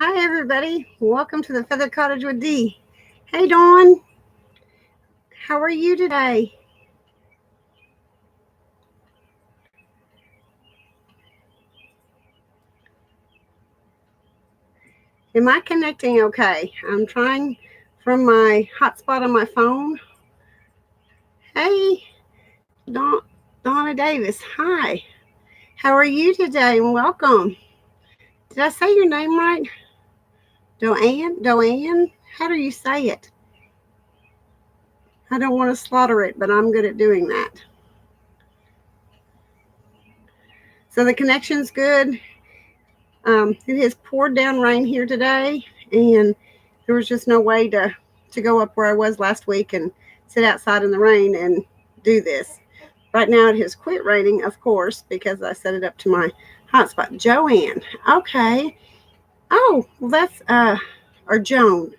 Hi, everybody. Welcome to the Feather Cottage with Dee. Hey, Dawn. How are you today? Am I connecting okay? I'm trying from my hotspot on my phone. Hey, Donna Davis. Hi. How are you today? And welcome. Did I say your name right? Doanne? Doanne? How do you say it? I don't want to slaughter it, but I'm good at doing that. So the connection's good. It has poured down rain here today, and there was just no way to go up where I was last week and sit outside in the rain and do this. Right now it has quit raining, of course, because I set it up to my hotspot. Joanne, okay. Oh, well that's or Joan.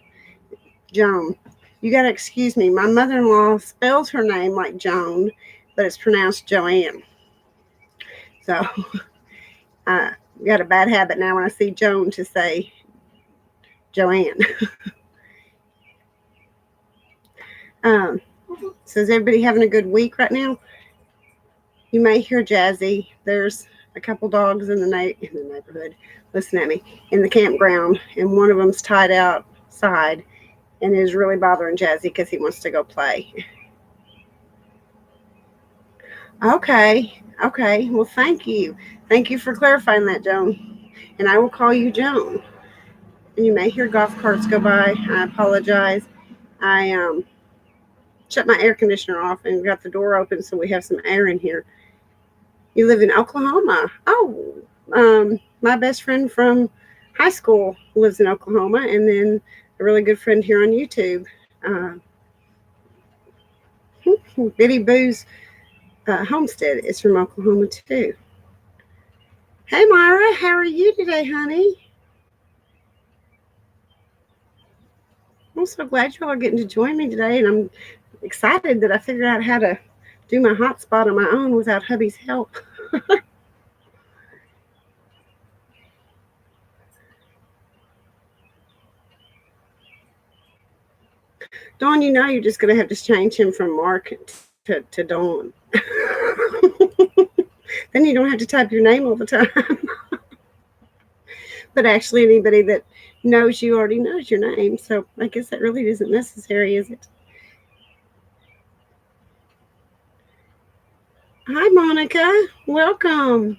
Joan. You gotta excuse me. My mother-in-law spells her name like Joan, but it's pronounced Joanne. So I got a bad habit now when I see Joan to say Joanne. So is everybody having a good week right now? You may hear Jazzy. There's a couple dogs in the neighborhood. Listen at me in the campground, and one of them's tied outside, and is really bothering Jazzy because he wants to go play. Okay, okay. Well, thank you for clarifying that, Joan. And I will call you Joan. And you may hear golf carts go by. I apologize. I shut my air conditioner off and got the door open so we have some air in here. You live in Oklahoma. Oh, my best friend from high school lives in Oklahoma, and then a really good friend here on YouTube. Biddy Boo's homestead is from Oklahoma too. Hey, Myra, how are you today, honey? I'm so glad you all are getting to join me today, and I'm excited that I figured out how to do my hotspot on my own without hubby's help. Dawn, you know you're just going to have to change him from Mark to Dawn. Then you don't have to type your name all the time. But actually, anybody that knows you already knows your name. So I guess that really isn't necessary, is it? Hi, Monica. Welcome.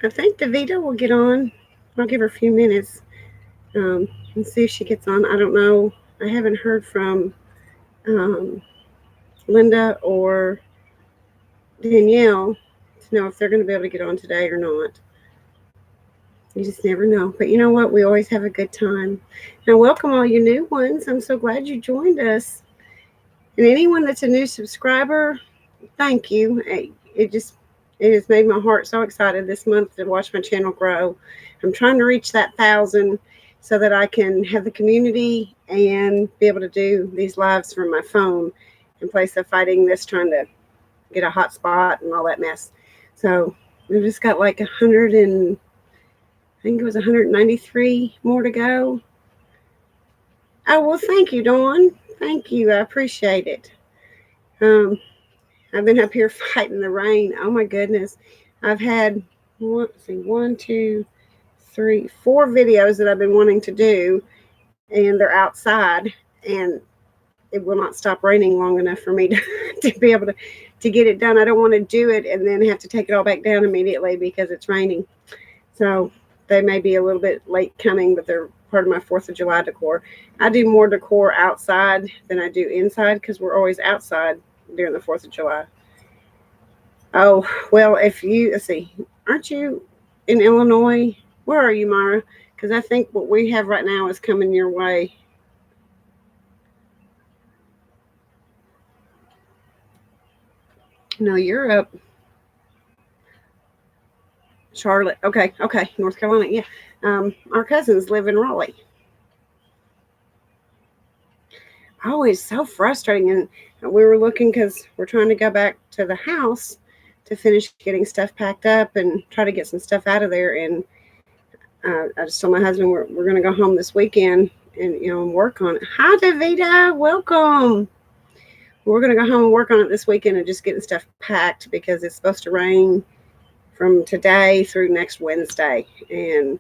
I think Davita will get on. I'll give her a few minutes and see if she gets on. I don't know. I haven't heard from um, Linda or Danielle to know if they're going to be able to get on today or not. You just never know. But you know what? We always have a good time. Now, welcome all you new ones. I'm so glad you joined us. And anyone that's a new subscriber, thank you. It has made my heart so excited this month to watch my channel grow. I'm trying to reach that 1,000 so that I can have the community and be able to do these lives from my phone in place of fighting this, trying to get a hotspot and all that mess. So we've just got like 100 and I think it was 193 more to go. Oh, well, thank you, Dawn. Thank you. I appreciate it. I've been up here fighting the rain. Oh, my goodness. I've had, one, two, three, four videos that I've been wanting to do, and they're outside, and it will not stop raining long enough for me to be able to get it done. I don't want to do it and then have to take it all back down immediately because it's raining. So they may be a little bit late coming, but they're part of my 4th of July decor. I do more decor outside than I do inside because we're always outside during the 4th of July. Oh, well, let's see, aren't you in Illinois? Where are you, Myra? Because I think what we have right now is coming your way. No, you're up. Charlotte. Okay. North Carolina. Yeah. Our cousins live in Raleigh. always so frustrating. And we were looking because we're trying to go back to the house to finish getting stuff packed up and try to get some stuff out of there. And I just told my husband we're going to go home this weekend and work on it. Hi, Davida, welcome. We're going to go home and work on it this weekend and just getting stuff packed because it's supposed to rain from today through next Wednesday. And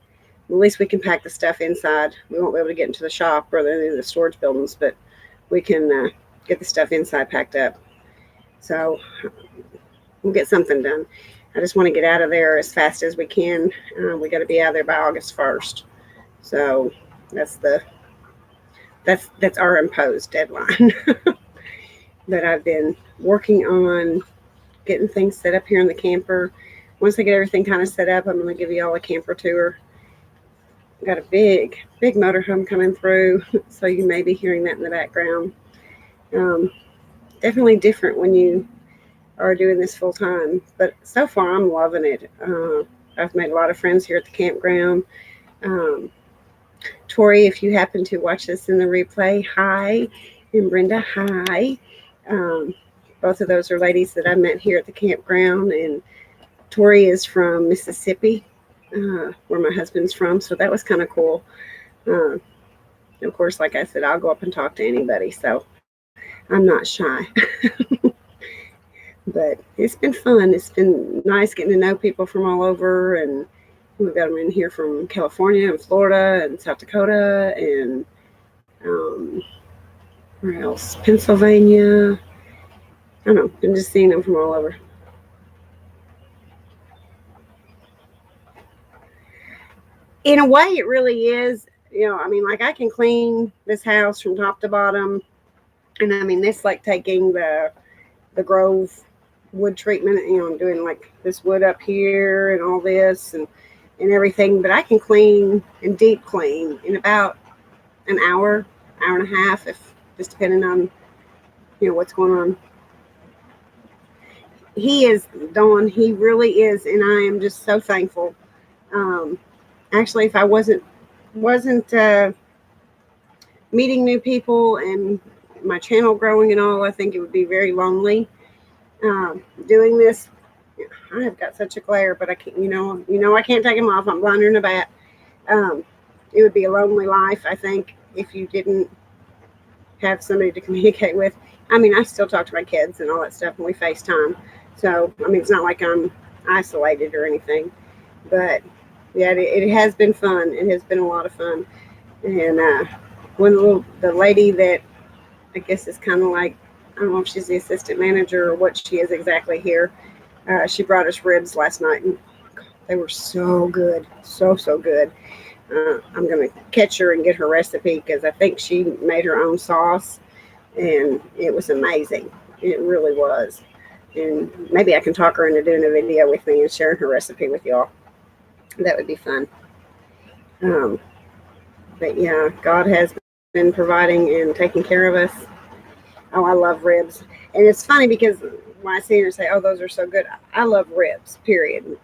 at least we can pack the stuff inside. We won't be able to get into the shop or any of the storage buildings, but we can get the stuff inside packed up. So we'll get something done. I just want to get out of there as fast as we can. We got to be out of there by August 1st. So that's our imposed deadline. But I've been working on getting things set up here in the camper. Once I get everything kind of set up, I'm going to give you all a camper tour. I've got a big motorhome coming through, so you may be hearing that in the background. Definitely different when you are doing this full time, but so far I'm loving it. I've made a lot of friends here at the campground. Tori, if you happen to watch this in the replay, hi. And Brenda, hi. Both of those are ladies that I met here at the campground, and Tori is from Mississippi, where my husband's from, so that was kind of cool. Of course, like I said, I'll go up and talk to anybody, so I'm not shy. But it's been fun. It's been nice getting to know people from all over, and we've got them in here from California and Florida and South Dakota and where else? Pennsylvania. I don't know. I'm just seeing them from all over. In a way, it really is. I mean, like I can clean this house from top to bottom, and I mean, this like taking the Grove wood treatment. I'm doing like this wood up here and all this and everything. But I can clean and deep clean in about an hour and a half, if just depending on what's going on. He is, Dawn. He really is, and I am just so thankful. Actually, if I wasn't meeting new people and my channel growing and all, I think it would be very lonely. Doing this, I have got such a glare, but I can't. I can't take them off. I'm blinder than a bat. It would be a lonely life, I think, if you didn't have somebody to communicate with. I mean, I still talk to my kids and all that stuff, and we FaceTime. So, I mean, it's not like I'm isolated or anything. But, yeah, it has been fun. It has been a lot of fun. And the lady that I guess is kind of like, I don't know if she's the assistant manager or what she is exactly here. She brought us ribs last night, and they were so good. So good. I'm going to catch her and get her recipe because I think she made her own sauce, and it was amazing. It really was. And maybe I can talk her into doing a video with me and sharing her recipe with y'all. That would be fun. But yeah, God has been providing and taking care of us. Oh, I love ribs. And it's funny because when I see her and say, oh, those are so good, I love ribs, period.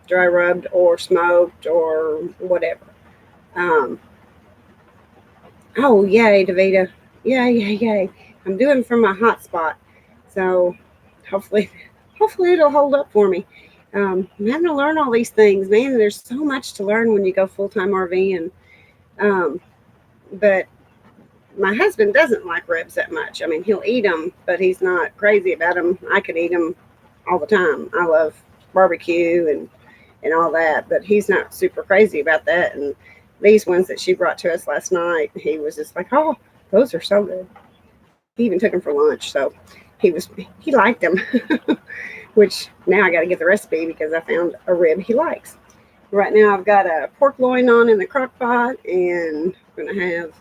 Dry rubbed or smoked or whatever. Oh, yay, Davida. Yay. I'm doing it from my hotspot. So hopefully it'll hold up for me. I'm having to learn all these things, man. There's so much to learn when you go full-time RVing. But my husband doesn't like ribs that much. I mean, he'll eat them, but he's not crazy about them. I could eat them all the time. I love barbecue and all that, but he's not super crazy about that. And these ones that she brought to us last night, he was just like, oh, those are so good. He even took them for lunch, so he liked them. Which now I got to get the recipe because I found a rib he likes. Right now I've got a pork loin on in the crock pot, and I'm gonna have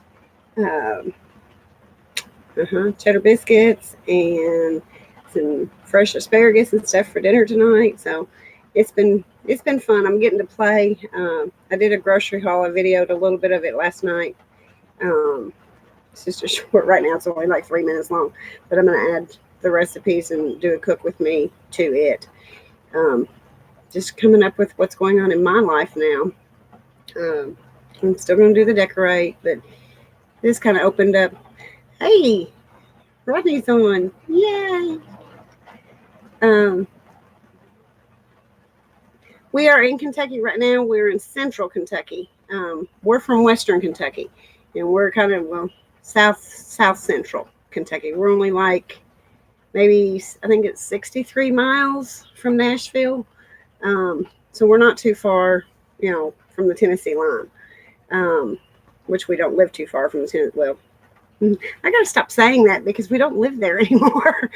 cheddar biscuits and some fresh asparagus and stuff for dinner tonight. So it's been fun. I'm getting to play. I did a grocery haul. I videoed a little bit of it last night. It's just a short. Right now it's only like 3 minutes long, but I'm gonna add the recipes and do a cook with me to it. Just coming up with what's going on in my life now. I'm still going to do the decorate, but this kind of opened up Hey, Rodney's on. Yay. Um, we are in Kentucky right now. We're in central Kentucky. We're from western Kentucky, and we're kind of, well, south central Kentucky. We're only like maybe, I think it's 63 miles from Nashville. So we're not too far, from the Tennessee line, um, which we don't live too far from the Tennessee. Well, I got to stop saying that because we don't live there anymore.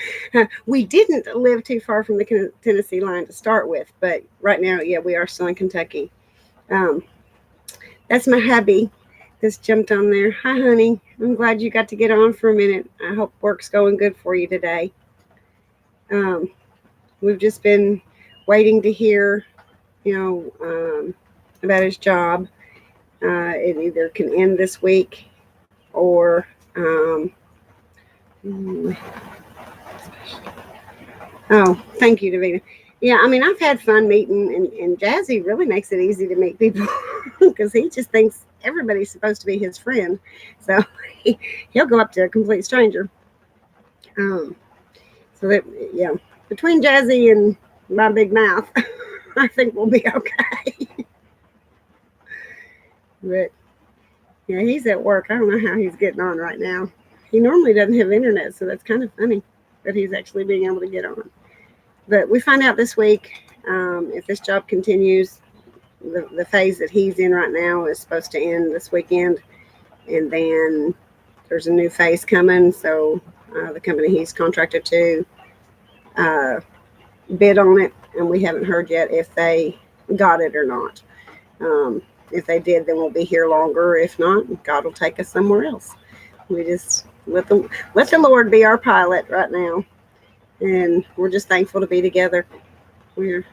We didn't live too far from the Tennessee line to start with, but right now, yeah, we are still in Kentucky. Um, that's my hubby that's jumped on there. Hi, honey. I'm glad you got to get on for a minute. I hope work's going good for you today. Um, we've just been waiting to hear, about his job. It either can end this week or oh, thank you, Davina. Yeah, I mean, I've had fun meeting, and Jazzy really makes it easy to meet people because he just thinks everybody's supposed to be his friend. So he'll go up to a complete stranger. Um, so that, yeah, between Jazzy and my big mouth, I think we'll be okay. But yeah, he's at work. I don't know how he's getting on right now. He normally doesn't have internet, so that's kind of funny that he's actually being able to get on. But we find out this week if this job continues. The phase that he's in right now is supposed to end this weekend, and then there's a new phase coming. So the company he's contracted to bid on it, and we haven't heard yet if they got it or not. If they did, then we'll be here longer. If not, God will take us somewhere else. We just let the Lord be our pilot right now, and we're just thankful to be together. We're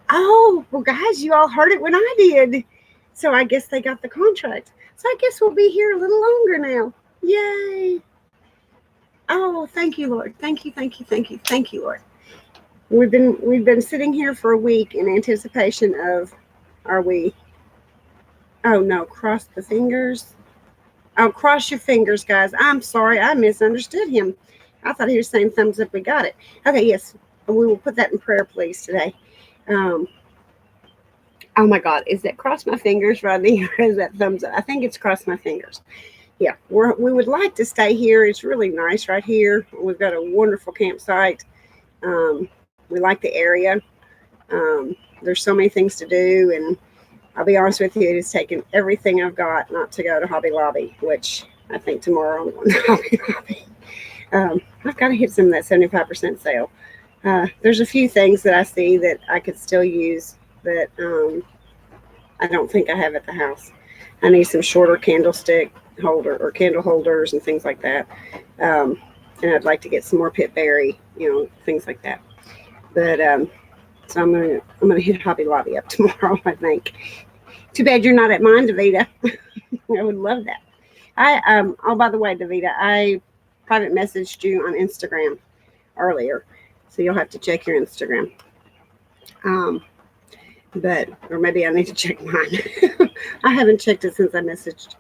oh well, guys, you all heard it when I did, so I guess they got the contract. So I guess we'll be here a little longer now. Yay! Oh, thank you, Lord. Thank you, thank you, thank you, thank you, Lord. We've been sitting here for a week in anticipation of, are we? Oh no, cross the fingers. Oh, cross your fingers, guys. I'm sorry, I misunderstood him. I thought he was saying thumbs up. We got it. Okay, yes, we will put that in prayer, please, today. Oh my God, is that cross my fingers, Rodney, or is that thumbs up? I think it's cross my fingers. Yeah, we would like to stay here. It's really nice right here. We've got a wonderful campsite. We like the area. There's so many things to do, and I'll be honest with you, it has taken everything I've got not to go to Hobby Lobby, which I think tomorrow I'm going to Hobby Lobby. I've got to hit some of that 75% sale. There's a few things that I see that I could still use that I don't think I have at the house. I need some shorter candlestick holder or candle holders and things like that. And I'd like to get some more pit berry, things like that. But so I'm gonna hit Hobby Lobby up tomorrow, I think. Too bad you're not at mine, Davita. I would love that. Oh, by the way, Davita, I private messaged you on Instagram earlier, so you'll have to check your Instagram. Or maybe I need to check mine. I haven't checked it since I messaged.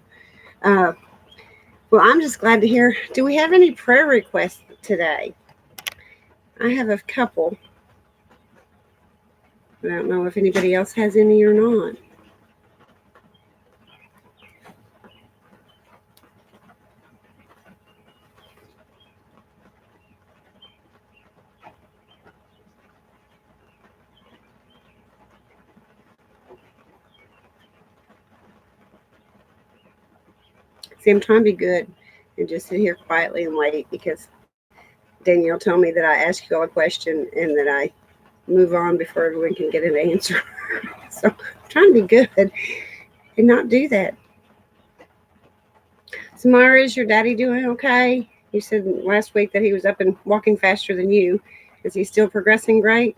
Well, I'm just glad to hear. Do we have any prayer requests today? I have a couple. I don't know if anybody else has any or not. See, I'm trying to be good and just sit here quietly and wait because Danielle told me that I ask you all a question and that I move on before everyone can get an answer. So I'm trying to be good and not do that. So Meyer, is your daddy doing okay? You said last week that he was up and walking faster than you. Is he still progressing great?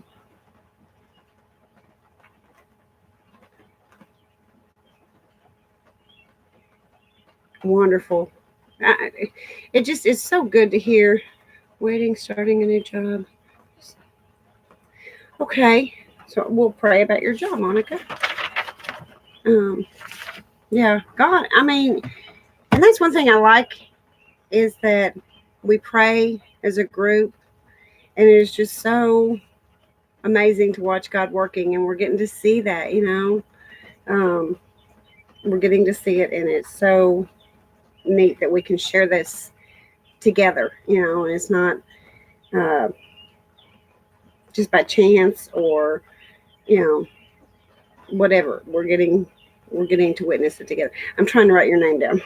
Wonderful. It just is so good to hear. Waiting, starting a new job. Okay, so we'll pray about your job, Monica. Yeah, God, I mean, and that's one thing I like is that we pray as a group, and it is just so amazing to watch God working, and we're getting to see that, we're getting to see it, and it's so neat that we can share this together, and it's not uh, just by chance or you know whatever. We're getting to witness it together. I'm trying to write your name down.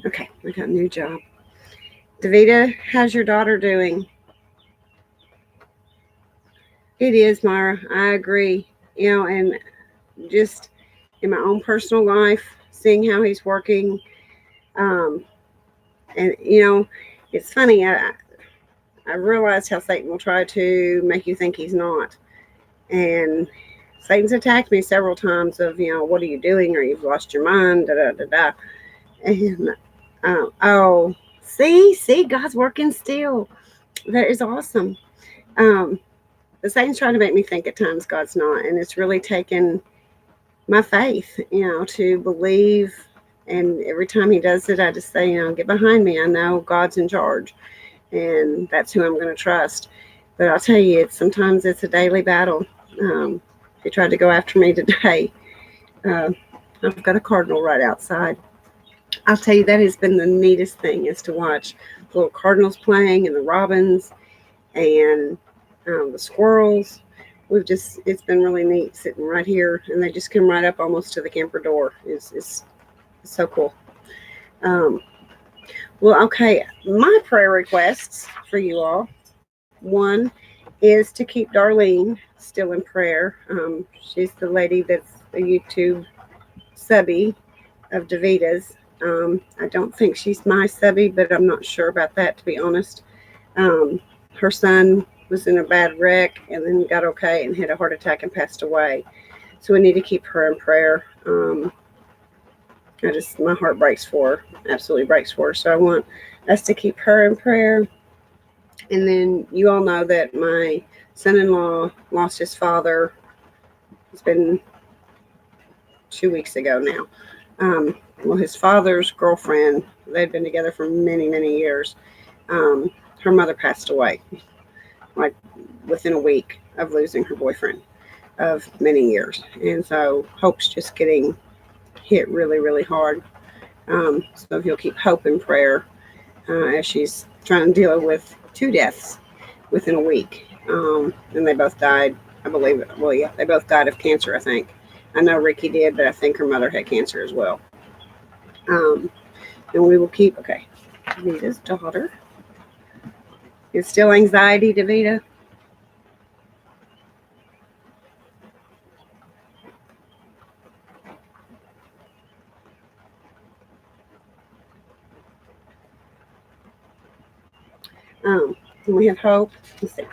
Okay, I got a new job. Davita, how's your daughter doing? It is, Myra. I agree. And just in my own personal life, seeing how he's working, um, and it's funny. I realized how Satan will try to make you think he's not, and Satan's attacked me several times of, what are you doing, or you've lost your mind, da da da da. And oh, see, God's working still. That is awesome. Um, the Satan's trying to make me think at times God's not, and it's really taken my faith, to believe. And every time he does it, I just say, get behind me. I know God's in charge, and that's who I'm going to trust. But I'll tell you, sometimes it's a daily battle. He tried to go after me today. Uh, I've got a cardinal right outside. I'll tell you, that has been the neatest thing, is to watch the little cardinals playing and the robins and the squirrels. It's been really neat sitting right here, and they just come right up almost to the camper door. It's so cool. Um, well, okay, my prayer requests for you all. One is to keep Darlene still in prayer. She's the lady that's a YouTube subby of Davita's. I don't think she's my subby, but I'm not sure about that, to be honest. Um, her son was in a bad wreck and then got okay and had a heart attack and passed away. So we need to keep her in prayer. My heart breaks for her, absolutely breaks for her. So I want us to keep her in prayer. And then you all know that my son-in-law lost his father. It's been 2 weeks ago now. Well, his father's girlfriend, they'd been together for many, many years. Her mother passed away, like within a week of losing her boyfriend of many years. And so Hope's just getting hit really, really hard. So if you'll keep Hope in prayer, as she's trying to deal with two deaths within a week. And they both died, I believe. Well, yeah, they both died of cancer, I think. I know Ricky did, but I think her mother had cancer as well. And we will keep, okay, Davita's daughter. It's still anxiety, Davita? We have Hope. Let's see.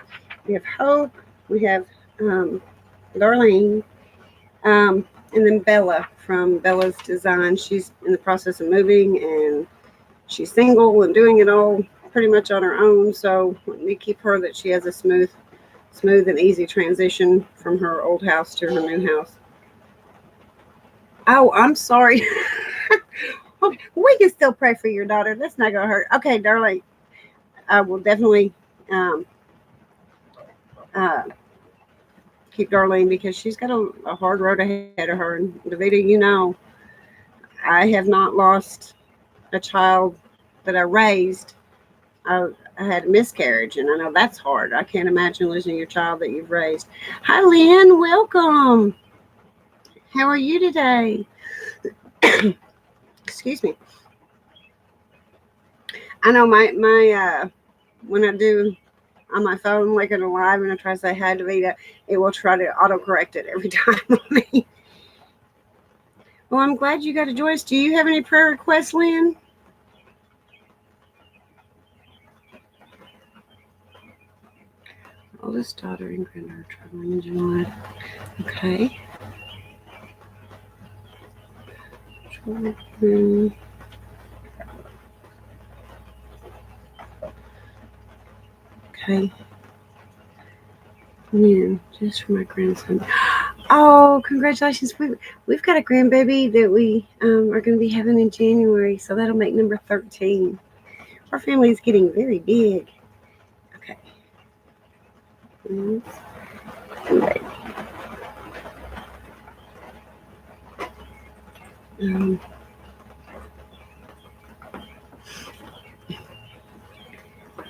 We have Hope. We have Darlene. And then Bella from Bella's Design. She's in the process of moving, and she's single and doing it all pretty much on her own. So let me keep her, that she has a smooth and easy transition from her old house to her new house. Oh, I'm sorry. Okay, we can still pray for your daughter. That's not gonna hurt. Okay, Darlene, I will definitely um, uh, keep Darlene, because she's got a hard road ahead of her. And Davita, I have not lost a child that I raised. I had a miscarriage, and I know that's hard. I can't imagine losing your child that you've raised. Hi, Lynn. Welcome. How are you today? Excuse me. I know my when I do on my phone, like it alive, and I try to say hi to Vita, it will try to autocorrect it every time on me. Well, I'm glad you got a Joyce. Do you have any prayer requests, Lynn? Oldest daughter and granddaughter traveling in July. Okay. Okay. Yeah, just for my grandson. Oh, congratulations! We've got a grandbaby that we are going to be having in January, so that'll make number 13. Our family is getting very big. Okay. Um,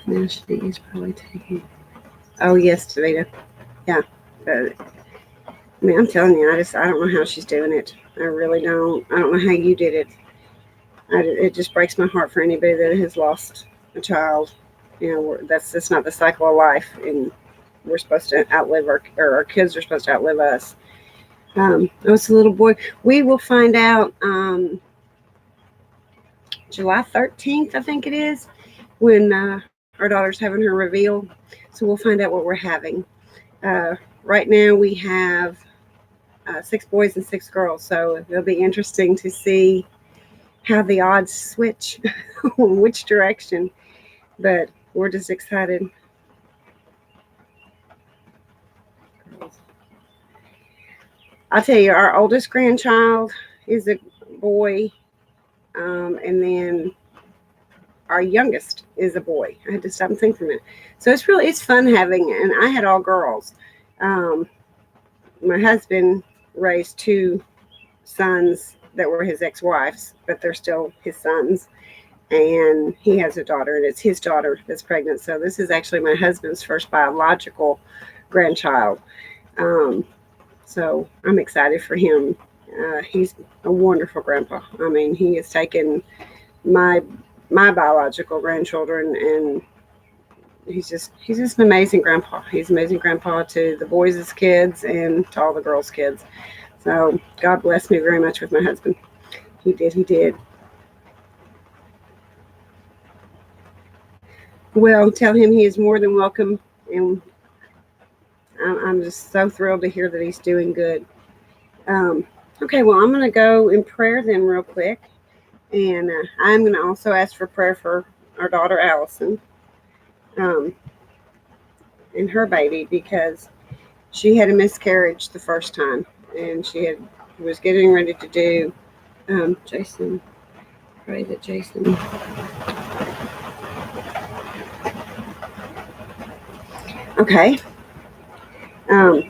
now she is probably taking. Oh yes, Davita. Yeah. I mean, I'm telling you, I don't know how she's doing it. I really don't. I don't know how you did it. It just breaks my heart for anybody that has lost a child. That's not the cycle of life, and we're supposed to outlive our kids are supposed to outlive us. Oh, it's a little boy. We will find out July 13th, I think it is, when our daughter's having her reveal. So we'll find out what we're having. Uh, right now we have 6 boys and 6 girls, so it'll be interesting to see how the odds switch, which direction. But we're just excited. I'll tell you, our oldest grandchild is a boy, and then our youngest is a boy. I had to stop and think for a minute. So it's fun having, and I had all girls. Um, my husband raised 2 sons that were his ex-wives, but they're still his sons. And he has a daughter, and it's his daughter that's pregnant. So this is actually my husband's first biological grandchild. Um, so I'm excited for him. He's a wonderful grandpa. I mean, he has taken my my biological grandchildren, and he's just an amazing grandpa. He's an amazing grandpa to the boys' kids and to all the girls' kids. So God bless me very much with my husband. He did. Well, tell him he is more than welcome, and I'm just so thrilled to hear that he's doing good. Um, okay, well, I'm going to go in prayer then, real quick, and I'm going to also ask for prayer for our daughter Allison um, and her baby, because she had a miscarriage the first time, and she was getting ready to do. Jason, pray that Jason. Okay. Um,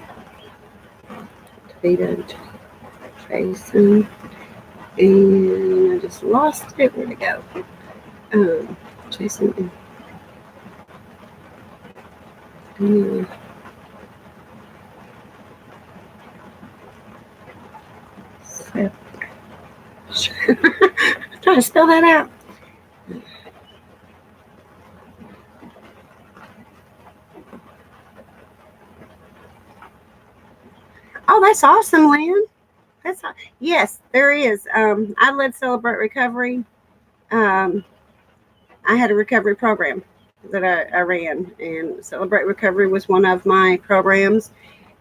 Vita, Jason, and I just lost it. Where'd it go? Jason. And, try to spell that out. Oh, that's awesome, Lynn. Yes, there is. I led Celebrate Recovery. Um, I had a recovery program that I ran, and Celebrate Recovery was one of my programs,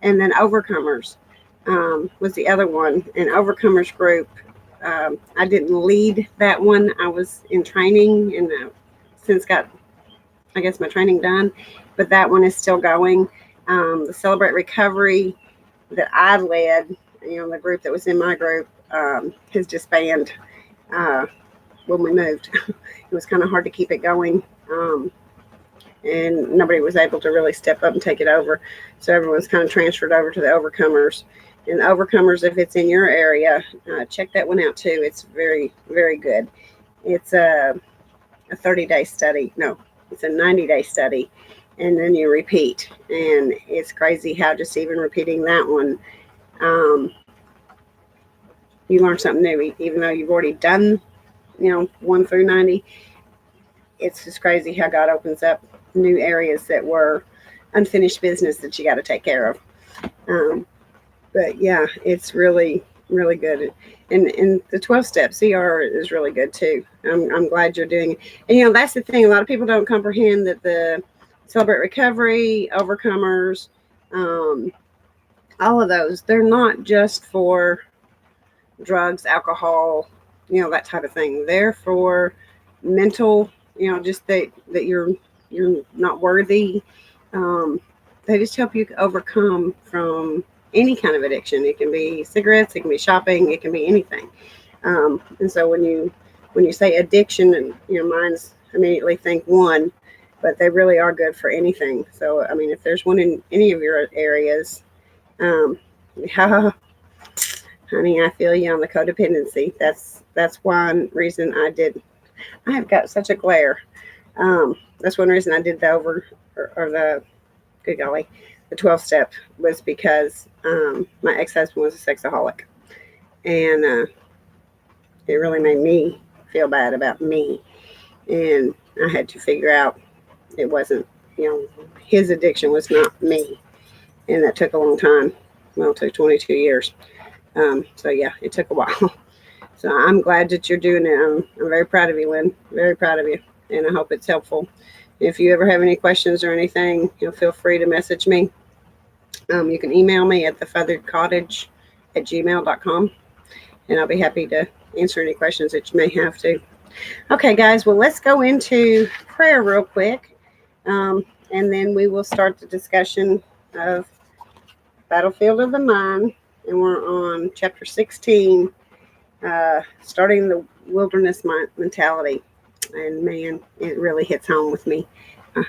and then Overcomers was the other one. And Overcomers group, I didn't lead that one. I was in training, and since got, I guess, my training done, but that one is still going. The Celebrate Recovery that I led, the group that was in my group, has disbanded when we moved. It was kind of hard to keep it going, and nobody was able to really step up and take it over. So everyone's kind of transferred over to the Overcomers. And the Overcomers, if it's in your area, check that one out too. It's very, very good. It's a 30-day study. No, it's a 90-day study, and then you repeat. And it's crazy how just even repeating that one, you learn something new, even though you've already done, 1 through 90. It's just crazy how God opens up new areas that were unfinished business that you got to take care of. But yeah, it's really, really good. And the 12-step CR is really good too. I'm glad you're doing it. And that's the thing. A lot of people don't comprehend that the Celebrate Recovery, Overcomers, all of those, they're not just for drugs, alcohol, that type of thing. They're for mental, just that you're not worthy. They just help you overcome from any kind of addiction. It can be cigarettes, it can be shopping, it can be anything. And so when you say addiction, and your minds immediately think one, but they really are good for anything. So I mean, if there's one in any of your areas, um, yeah, honey, I feel you on the codependency. That's one reason I did. I have got such a glare. That's one reason I did the or the good golly, the 12 step was because my ex husband was a sexaholic, and it really made me feel bad about me, and I had to figure out it wasn't, his addiction was not me, and that took a long time. Well, it took 22 years. So yeah, it took a while. So I'm glad that you're doing it. I'm very proud of you, Lynn. Very proud of you, and I hope it's helpful. If you ever have any questions or anything, feel free to message me. You can email me at thefeatheredcottage@gmail.com, and I'll be happy to answer any questions that you may have to. Okay, guys, well, let's go into prayer real quick, and then we will start the discussion of Battlefield of the Mind, and we're on chapter 16, starting the wilderness mentality. And man, it really hits home with me. Our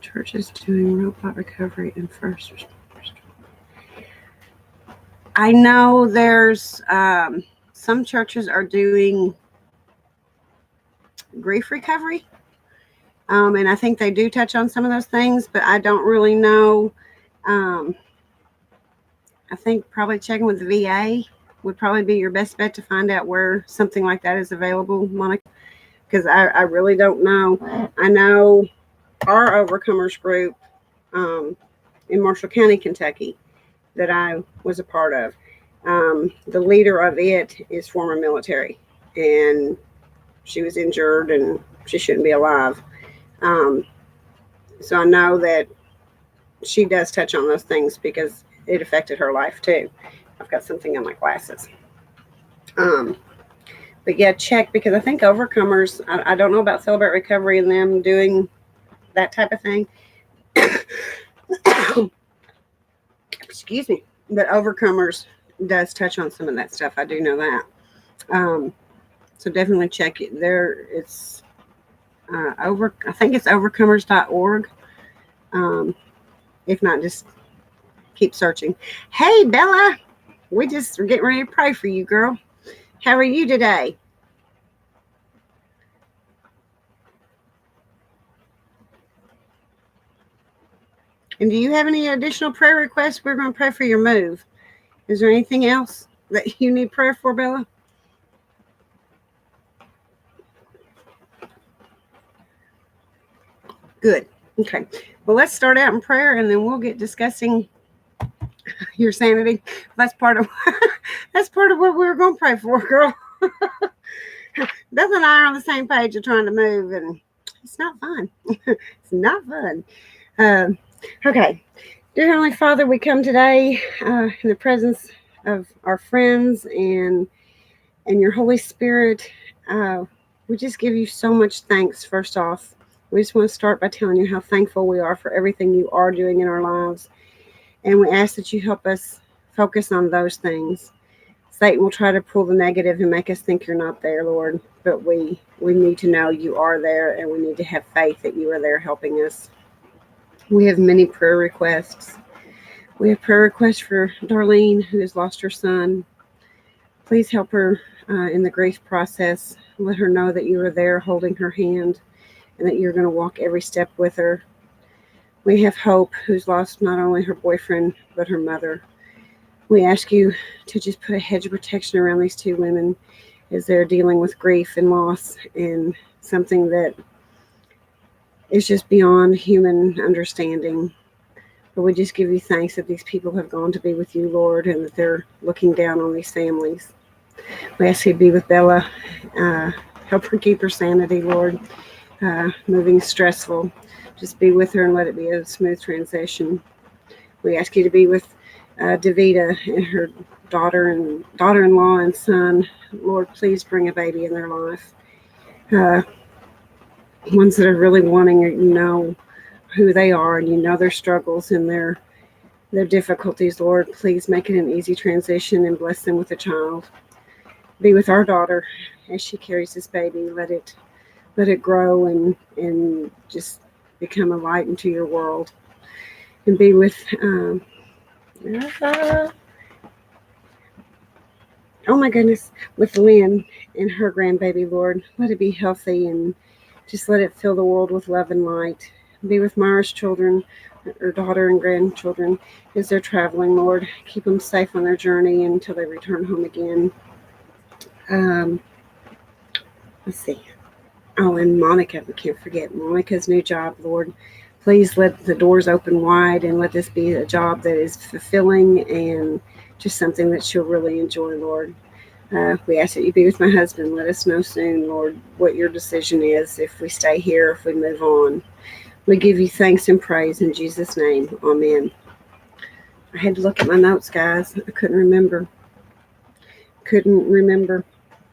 church is doing robot recovery and first responders. I know there's some churches are doing grief recovery. And I think they do touch on some of those things, but I don't really know. I think probably checking with the VA would probably be your best bet to find out where something like that is available, Monica, because I really don't know. I know our Overcomers group in Marshall County, Kentucky, that I was a part of. The leader of it is former military, and she was injured and she shouldn't be alive. So I know that she does touch on those things because it affected her life too. I've got something on my glasses. But yeah, check, because I think Overcomers, I don't know about Celebrate Recovery and them doing that type of thing. Excuse me. But Overcomers does touch on some of that stuff. I do know that. So definitely check it there. It's I think it's overcomers.org. If not, just keep searching. Hey, Bella, we just are getting ready to pray for you, girl. How are you today? And do you have any additional prayer requests? We're going to pray for your move. Is there anything else that you need prayer for, Bella? Good. Okay. Well, let's start out in prayer, and then we'll get discussing your sanity. That's part of what we were going to pray for, girl. Beth and I are on the same page of trying to move, and it's not fun. It's not fun. Okay. Dear Heavenly Father, we come today in the presence of our friends and your Holy Spirit. We just give you so much thanks. First off, we just want to start by telling you how thankful we are for everything you are doing in our lives. And we ask that you help us focus on those things. Satan will try to pull the negative and make us think you're not there, Lord. But we need to know you are there, and we need to have faith that you are there helping us. We have many prayer requests. We have prayer requests for Darlene, who has lost her son. Please help her in the grief process. Let her know that you are there holding her hand and that you're going to walk every step with her. We have Hope, who's lost not only her boyfriend, but her mother. We ask you to just put a hedge of protection around these two women as they're dealing with grief and loss, and something that is just beyond human understanding. But we just give you thanks that these people have gone to be with you, Lord, and that they're looking down on these families. We ask you to be with Bella. Help her keep her sanity, Lord. Moving stressful. Just be with her and let it be a smooth transition. We ask you to be with Davida and her daughter-in-law and son. Lord, please bring a baby in their life. Ones that are really wanting it, who they are, and you know their struggles and their difficulties, Lord. Please make it an easy transition and bless them with a child. Be with our daughter as she carries this baby. Let it grow and just become a light into your world. And be with uh, oh my goodness, with Lynn and her grandbaby, Lord. Let it be healthy and just let it fill the world with love and light. Be with Meyer's children, her daughter and grandchildren, as they're traveling, Lord. Keep them safe on their journey until they return home again. Um, let's see. Oh, and Monica, we can't forget Monica's new job, Lord. Please let the doors open wide and let this be a job that is fulfilling and just something that she'll really enjoy, Lord. We ask that you be with my husband. Let us know soon, Lord, what your decision is, if we stay here, if we move on. We give you thanks and praise in Jesus' name. Amen. I had to look at my notes, guys. I couldn't remember.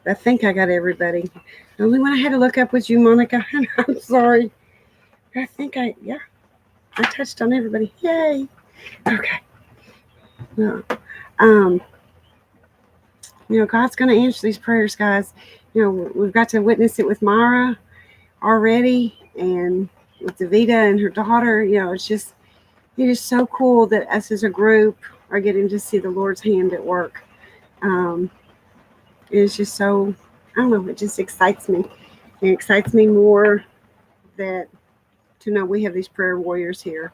I think I got everybody. The only one I had to look up was you, Monica. I'm sorry. Yeah, I touched on everybody. Yay. Okay. Well, um, God's going to answer these prayers, guys. We've got to witness it with Mara already, and with Davita and her daughter. It is so cool that us as a group are getting to see the Lord's hand at work. It's just so, I don't know, it just excites me. It excites me more that to know we have these prayer warriors here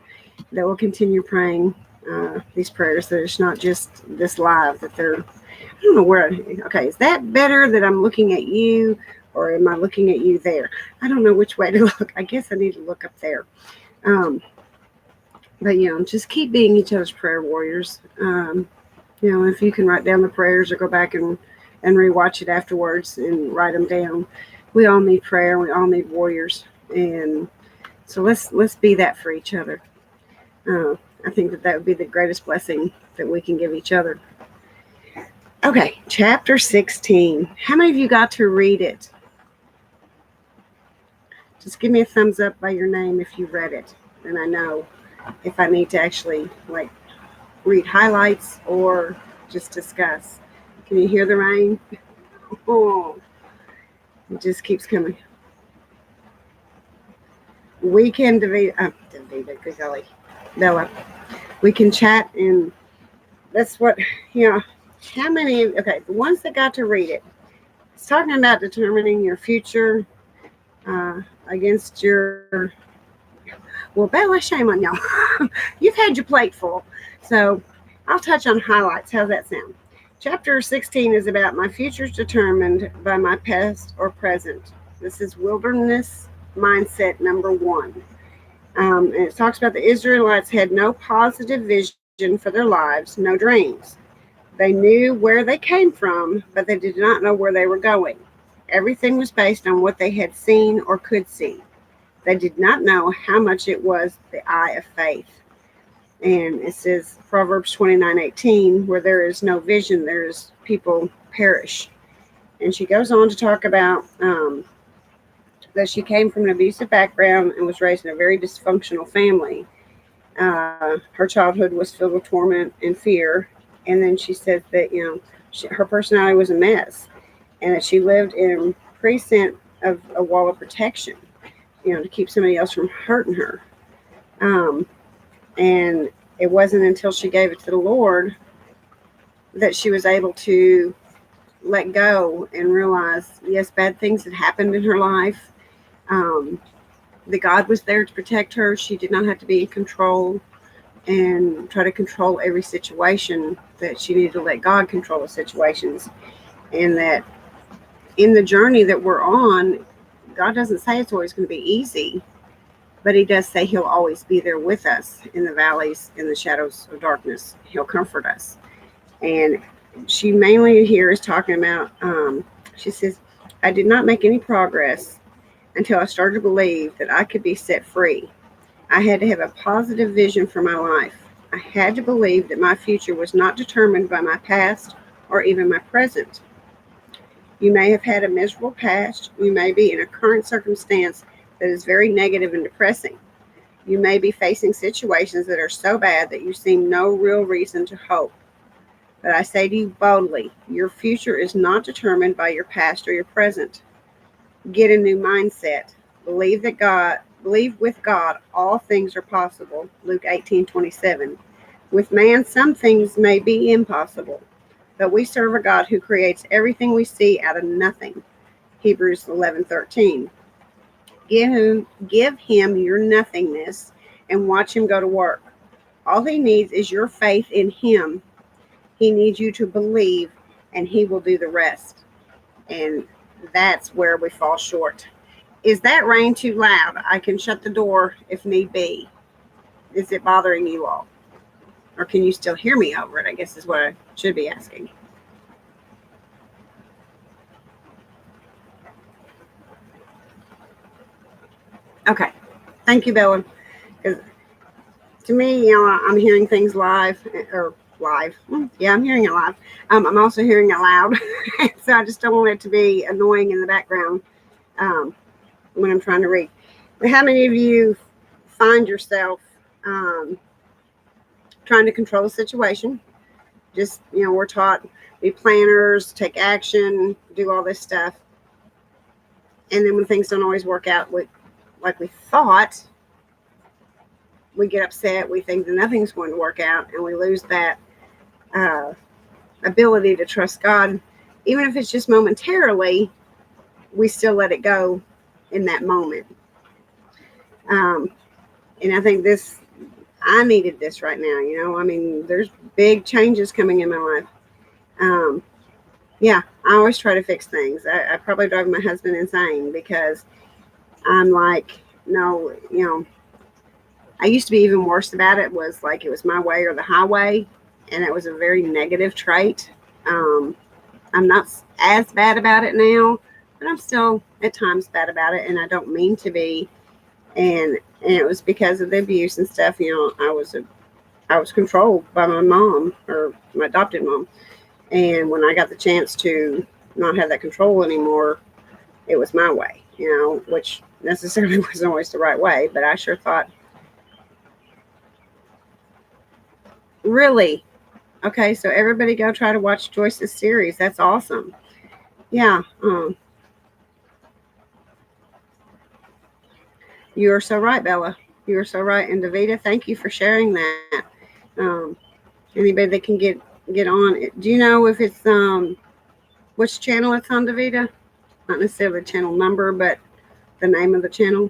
that will continue praying these prayers. That it's not just this live, that they're, I don't know where, okay, is that better that I'm looking at you, or am I looking at you there? I don't know which way to look. I guess I need to look up there. But just keep being each other's prayer warriors. If you can write down the prayers or go back and rewatch it afterwards and write them down. We all need prayer. We all need warriors, and so let's be that for each other. I think that would be the greatest blessing that we can give each other. Okay, chapter 16. How many of you got to read it? Just give me a thumbs up by your name if you read it, and I know if I need to actually read highlights or just discuss. Can you hear the rain? Oh, it just keeps coming. We can Davida, good golly, Bella. We can chat, and that's what, how many, okay, the ones that got to read it, it's talking about determining your future against your, well, Bella, shame on y'all. You've had your plate full. So I'll touch on highlights. How's that sound? Chapter 16 is about my future's determined by my past or present. This is wilderness mindset number 1. And it talks about the Israelites had no positive vision for their lives, no dreams. They knew where they came from, but they did not know where they were going. Everything was based on what they had seen or could see. They did not know how much it was the eye of faith. And it says Proverbs 29:18, where there is no vision, there's people perish. And she goes on to talk about that she came from an abusive background and was raised in a very dysfunctional family. Her childhood was filled with torment and fear. And then she said that, her personality was a mess, and that she lived in precinct of a wall of protection, to keep somebody else from hurting her. And it wasn't until she gave it to the Lord that she was able to let go and realize, yes, bad things had happened in her life. That God was there to protect her. She did not have to be in control and try to control every situation, that she needed to let God control the situations. And that in the journey that we're on, God doesn't say it's always going to be easy, but he does say he'll always be there with us in the valleys, in the shadows of darkness. He'll comfort us. And she mainly here is talking about, she says, I did not make any progress until I started to believe that I could be set free. I had to have a positive vision for my life. I had to believe that my future was not determined by my past or even my present. You may have had a miserable past. You may be in a current circumstance that is very negative and depressing. You may be facing situations that are so bad that you see no real reason to hope. But I say to you boldly, your future is not determined by your past or your present. Get a new mindset. Believe with God all things are possible. Luke 18:27. With man some things may be impossible, but we serve a God who creates everything we see out of nothing. Hebrews 11:13. Give him your nothingness and watch him go to work. All he needs is your faith in him. He needs you to believe, and he will do the rest. And that's where we fall short. Is that rain too loud? I can shut the door if need be. Is it bothering you all? Or can you still hear me over it? I guess is what I should be asking. Okay. Thank you, Bella. Because to me, I'm hearing things live or live. Yeah, I'm hearing it live. I'm also hearing it loud. So I just don't want it to be annoying in the background when I'm trying to read. But how many of you find yourself trying to control the situation? Just, we're taught be planners, take action, do all this stuff. And then when things don't always work out like we thought, we get upset. We think that nothing's going to work out, and we lose that ability to trust God. Even if it's just momentarily, we still let it go in that moment. And I think I needed this right now. There's big changes coming in my life. Yeah, I always try to fix things. I probably drive my husband insane because I'm like, no, I used to be even worse about it. Was like it was my way or the highway, and it was a very negative trait. I'm not as bad about it now, but I'm still at times bad about it, and I don't mean to be. And it was because of the abuse and stuff. I was controlled by my mom, or my adopted mom, and when I got the chance to not have that control anymore, it was my way. Which necessarily wasn't always the right way, but I sure thought, really? Okay, so everybody go try to watch Joyce's series. That's awesome. Yeah. You are so right, Bella. You are so right. And Davita, thank you for sharing that. Anybody that can get on it. Do you know if it's which channel it's on, Davita? Not necessarily the channel number, but the name of the channel.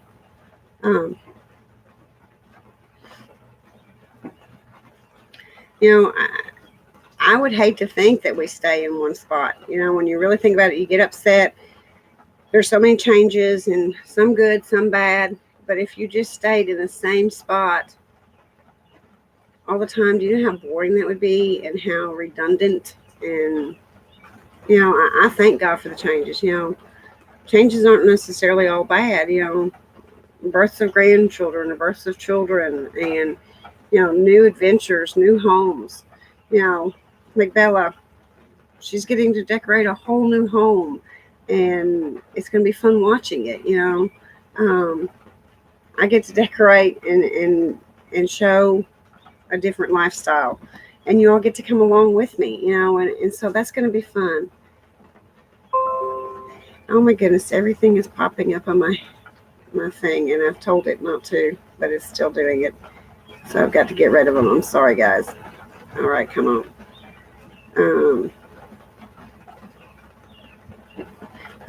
I would hate to think that we stay in one spot. When you really think about it, you get upset. There's so many changes, and some good, some bad. But if you just stayed in the same spot all the time, do you know how boring that would be and how redundant? And, I thank God for the changes. Changes aren't necessarily all bad. Births of grandchildren, the births of children, and, new adventures, new homes. Like Bella, she's getting to decorate a whole new home, and it's going to be fun watching it. I get to decorate and show a different lifestyle, and you all get to come along with me, and so that's going to be fun. Oh my goodness, everything is popping up on my thing, and I've told it not to, but it's still doing it. So I've got to get rid of them. I'm sorry, guys. All right, come on.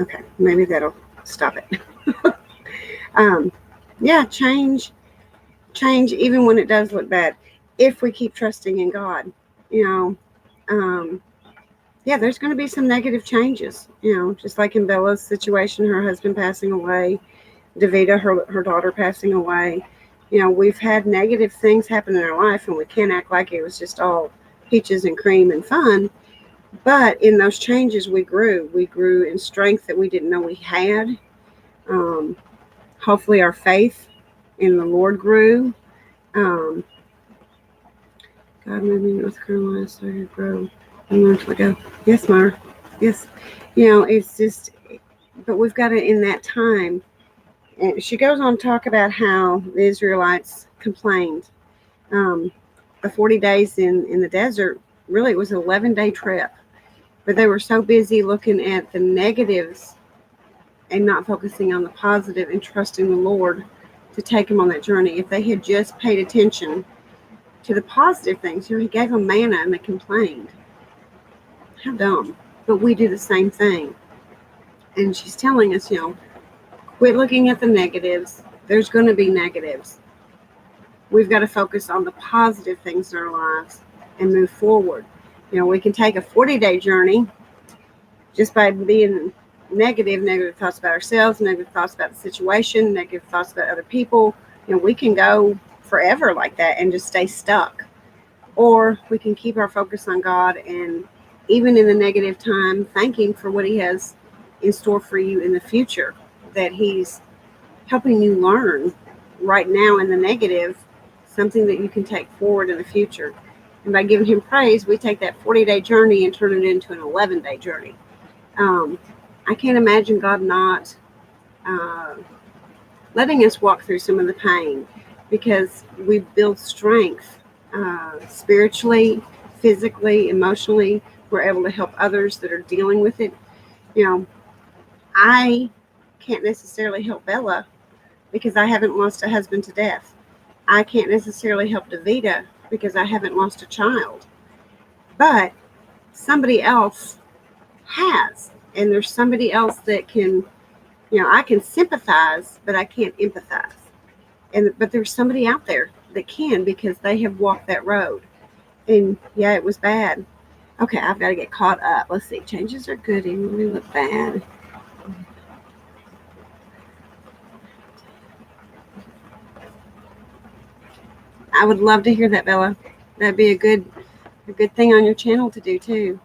Okay, maybe that'll stop it. Yeah, change even when it does look bad. If we keep trusting in God, yeah, there's going to be some negative changes, just like in Bella's situation, her husband passing away, Davita, her daughter passing away. We've had negative things happen in our life, and we can't act like it was just all peaches and cream and fun. But in those changes, we grew. We grew in strength that we didn't know we had. Hopefully our faith in the Lord grew. God moved me to North Carolina, so I grow a month ago. Yes, Meyer. Yes. It's just, but we've got to, in that time, And she goes on to talk about how the Israelites complained. Um, the 40 days in the desert, really, it was an 11-day trip. But they were so busy looking at the negatives and not focusing on the positive and trusting the Lord to take them on that journey. If they had just paid attention to the positive things, He gave them manna and they complained. How dumb. But we do the same thing. And she's telling us, quit looking at the negatives. There's going to be negatives. We've got to focus on the positive things in our lives and move forward. We can take a 40-day journey just by being negative thoughts about ourselves, negative thoughts about the situation, negative thoughts about other people. We can go forever like that and just stay stuck. Or we can keep our focus on God, and even in the negative time, thank Him for what He has in store for you in the future, that He's helping you learn right now in the negative, something that you can take forward in the future. And by giving Him praise, we take that 40-day journey and turn it into an 11-day journey. I can't imagine God not letting us walk through some of the pain, because we build strength spiritually, physically, emotionally. We're able to help others that are dealing with it. I can't necessarily help Bella because I haven't lost a husband to death. I can't necessarily help Davida because I haven't lost a child. But somebody else has. And there's somebody else that can, I can sympathize, but I can't empathize. But there's somebody out there that can, because they have walked that road. And yeah, it was bad. Okay, I've got to get caught up. Let's see. Changes are good even when we look bad. I would love to hear that, Bella. That'd be a good thing on your channel to do too.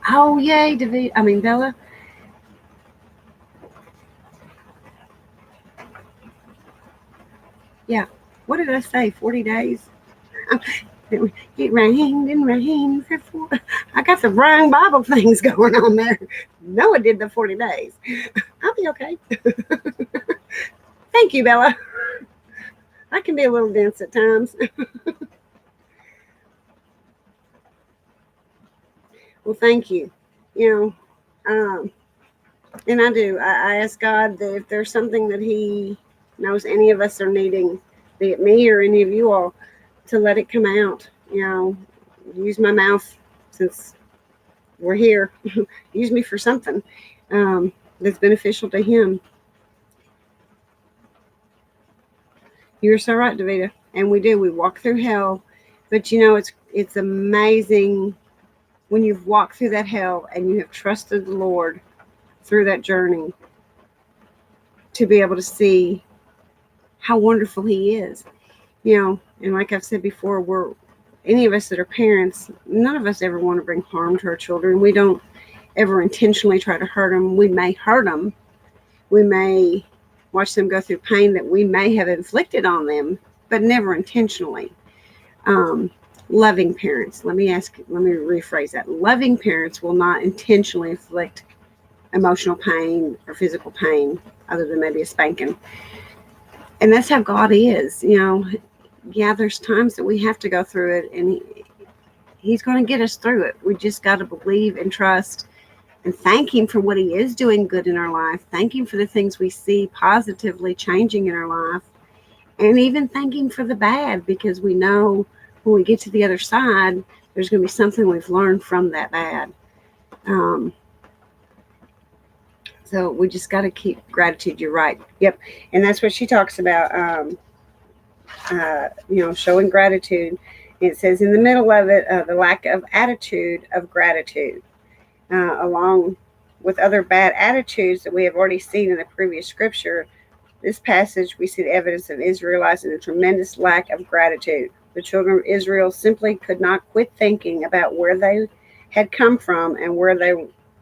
Oh yay, David! Bella. Yeah. What did I say? 40 days. It rained and rained for 4. I got the wrong Bible things going on there. Noah did the 40 days. I'll be okay. Thank you, Bella. I can be a little dense at times. Well, thank you. And I do. I ask God that if there's something that He knows any of us are needing, be it me or any of you all, to let it come out. Use my mouth since we're here. Use me for something that's beneficial to Him. You're so right, Davida. And we do. We walk through hell, but it's amazing when you've walked through that hell and you have trusted the Lord through that journey to be able to see how wonderful He is. And like I've said before, any of us that are parents, none of us ever want to bring harm to our children. We don't ever intentionally try to hurt them. We may hurt them. We may watch them go through pain that we may have inflicted on them, but never intentionally. Loving parents, let me rephrase that. Loving parents will not intentionally inflict emotional pain or physical pain, other than maybe a spanking. And that's how God is. Yeah, there's times that we have to go through it, and He's going to get us through it. We just got to believe and trust and thank Him for what He is doing good in our life. Thank Him for the things we see positively changing in our life. And even thank Him for the bad, because we know when we get to the other side, there's going to be something we've learned from that bad. So we just got to keep gratitude. You're right. Yep. And that's what she talks about, showing gratitude. It says in the middle of it, the lack of attitude of gratitude, along with other bad attitudes that we have already seen in the previous scripture. This passage, we see the evidence of Israelites and a tremendous lack of gratitude. The children of Israel simply could not quit thinking about where they had come from and where they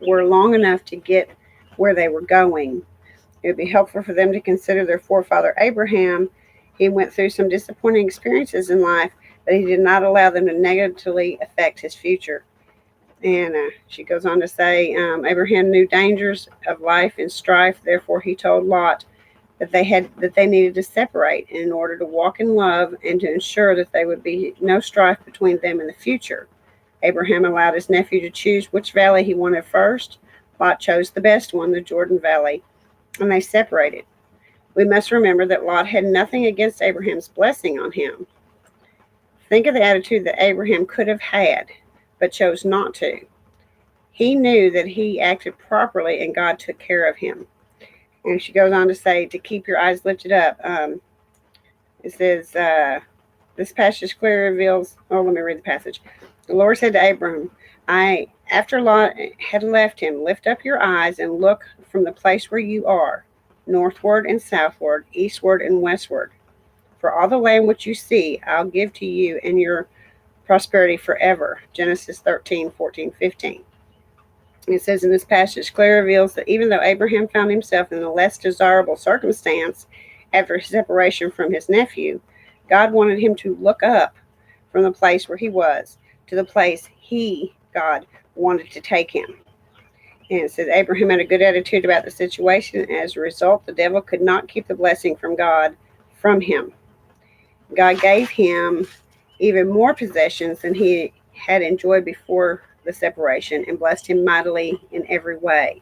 were long enough to get where they were going. It would be helpful for them to consider their forefather Abraham. He went through some disappointing experiences in life, but he did not allow them to negatively affect his future. And she goes on to say, Abraham knew dangers of life and strife. Therefore, he told Lot that they needed to separate in order to walk in love and to ensure that there would be no strife between them in the future. Abraham allowed his nephew to choose which valley he wanted first. Lot chose the best one, the Jordan Valley, and they separated. We must remember that Lot had nothing against Abraham's blessing on him. Think of the attitude that Abraham could have had, but chose not to. He knew that he acted properly and God took care of him. And she goes on to say, to keep your eyes lifted up. It says, this passage clearly reveals, let me read the passage. The Lord said to Abram, after Lot had left him, lift up your eyes and look from the place where you are, northward and southward, eastward and westward. For all the land which you see, I'll give to you and your prosperity forever. Genesis 13, 14, 15. It says in this passage, clearly reveals that even though Abraham found himself in a less desirable circumstance after his separation from his nephew, God wanted him to look up from the place where he was to the place God, wanted to take him. And it says Abraham had a good attitude about the situation. And as a result, the devil could not keep the blessing from God from him. God gave him even more possessions than he had enjoyed before the separation and blessed him mightily in every way.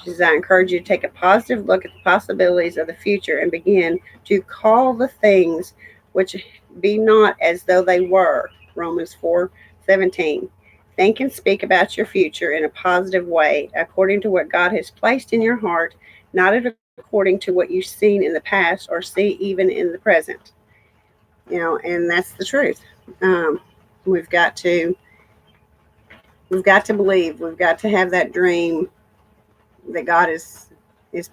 She says, I encourage you to take a positive look at the possibilities of the future and begin to call the things which be not as though they were. Romans 4:17. Think and speak about your future in a positive way, according to what God has placed in your heart, not according to what you've seen in the past or see even in the present. And that's the truth. We've got to believe. We've got to have that dream that God is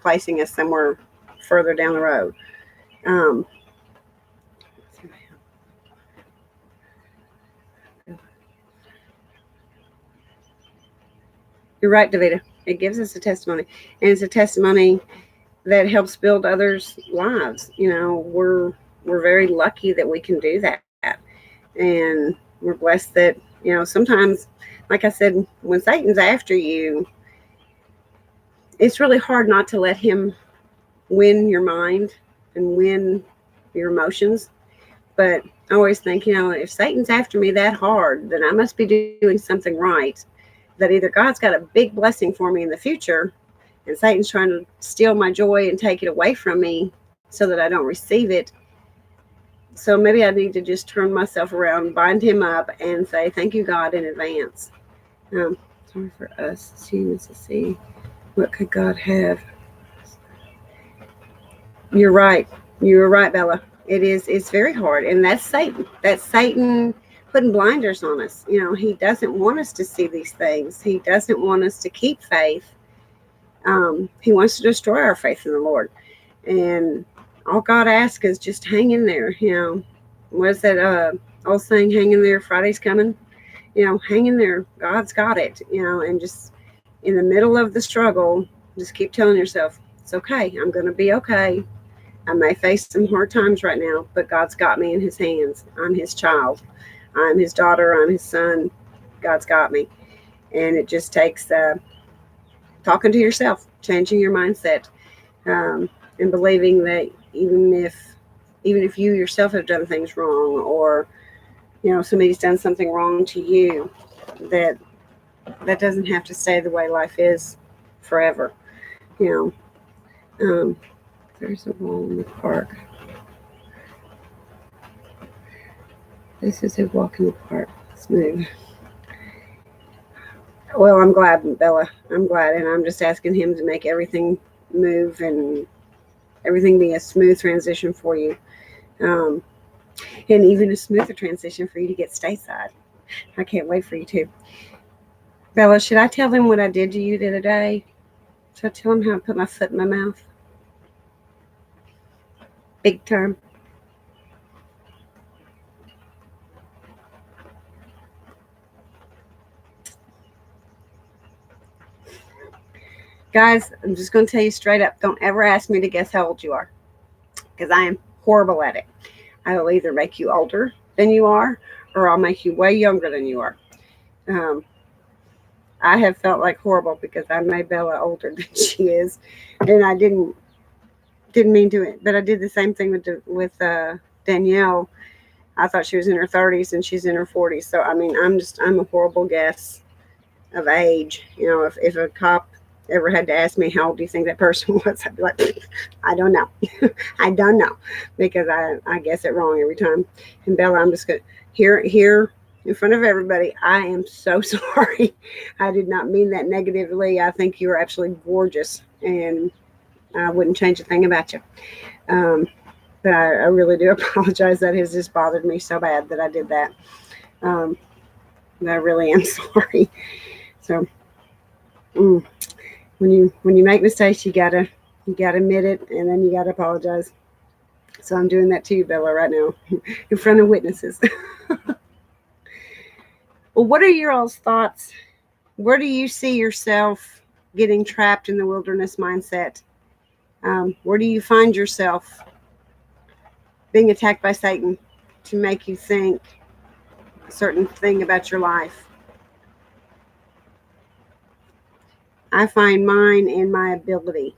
placing us somewhere further down the road. You're right, Davida. It gives us a testimony, and it's a testimony that helps build others' lives. We're very lucky that we can do that, and we're blessed that sometimes, like I said, when Satan's after you, it's really hard not to let him win your mind and win your emotions. But I always think, if Satan's after me that hard, then I must be doing something right. That either God's got a big blessing for me in the future, and Satan's trying to steal my joy and take it away from me so that I don't receive it. So maybe I need to just turn myself around, bind him up, and say, thank you, God, in advance. Sorry for us humans to see. What could God have? You're right. You're right, Bella. It's very hard. And that's Satan. That's Satan putting blinders on us. He doesn't want us to see these things. He doesn't want us to keep faith. He wants to destroy our faith in the Lord. And all God asks is just hang in there. What is that old saying, hang in there, Friday's coming? Hang in there. God's got it. And just in the middle of the struggle, just keep telling yourself, it's okay. I'm going to be okay. I may face some hard times right now, but God's got me in his hands. I'm his child. I'm his daughter. I'm his son. God's got me. And it just takes talking to yourself, changing your mindset, and believing that even if you yourself have done things wrong, or somebody's done something wrong to you, that doesn't have to stay the way life is forever. There's a wall in the park. This is a walk in the park. Let's move. Well, I'm glad, Bella. I'm glad, and I'm just asking him to make everything move and everything be a smooth transition for you, and even a smoother transition for you to get stateside. I can't wait for you to. Bella, should I tell them what I did to you the other day? Should I tell them how I put my foot in my mouth? Big time. Guys, I'm just going to tell you straight up, don't ever ask me to guess how old you are, because I am horrible at it. I will either make you older than you are, or I'll make you way younger than you are. I have felt like horrible because I made Bella older than she is, and I didn't mean to it. But I did the same thing with Danielle. I thought she was in her 30s and she's in her 40s. So I mean, I'm a horrible guess of age. If a cop ever had to ask me how old do you think that person was, I'd be like, I don't know. I don't know, because I guess it wrong every time. And Bella, I'm just gonna here in front of everybody, I am so sorry. I did not mean that negatively. I think you are absolutely gorgeous, and I wouldn't change a thing about you. Um, but I really do apologize. That has just bothered me so bad that I did that. Um, I really am sorry. So mm, when you make mistakes, you gotta admit it, and then you gotta apologize. So I'm doing that to you, Bella, right now, in front of witnesses. Well, what are your all's thoughts? Where do you see yourself getting trapped in the wilderness mindset? Where do you find yourself being attacked by Satan to make you think a certain thing about your life? I find mine in my ability.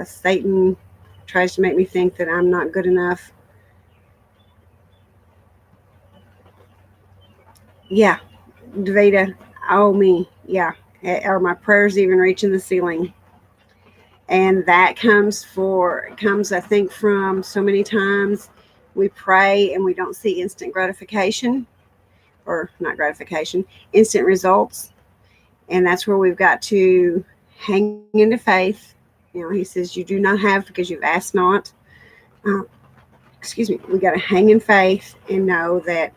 Satan tries to make me think that I'm not good enough. Yeah, Davida, oh me, yeah. Are my prayers even reaching the ceiling? And that comes, I think, from so many times we pray and we don't see instant gratification, or not gratification, instant results. And that's where we've got to hang into faith. He says, you do not have because you've asked not. Uh, excuse me. We got to hang in faith and know that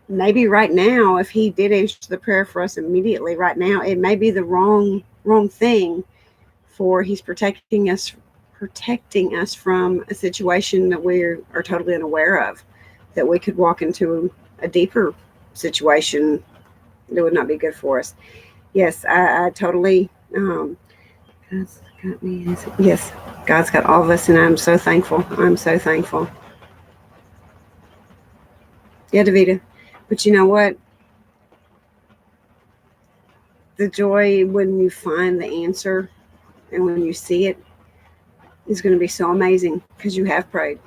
maybe right now, if he did answer the prayer for us immediately right now, it may be the wrong thing, for he's protecting us from a situation that we are totally unaware of, that we could walk into a deeper situation that would not be good for us. Yes, I totally. God's got me. Yes, God's got all of us, and I'm so thankful. I'm so thankful. Yeah, Davida. But you know what? The joy when you find the answer and when you see it is going to be so amazing, because you have prayed.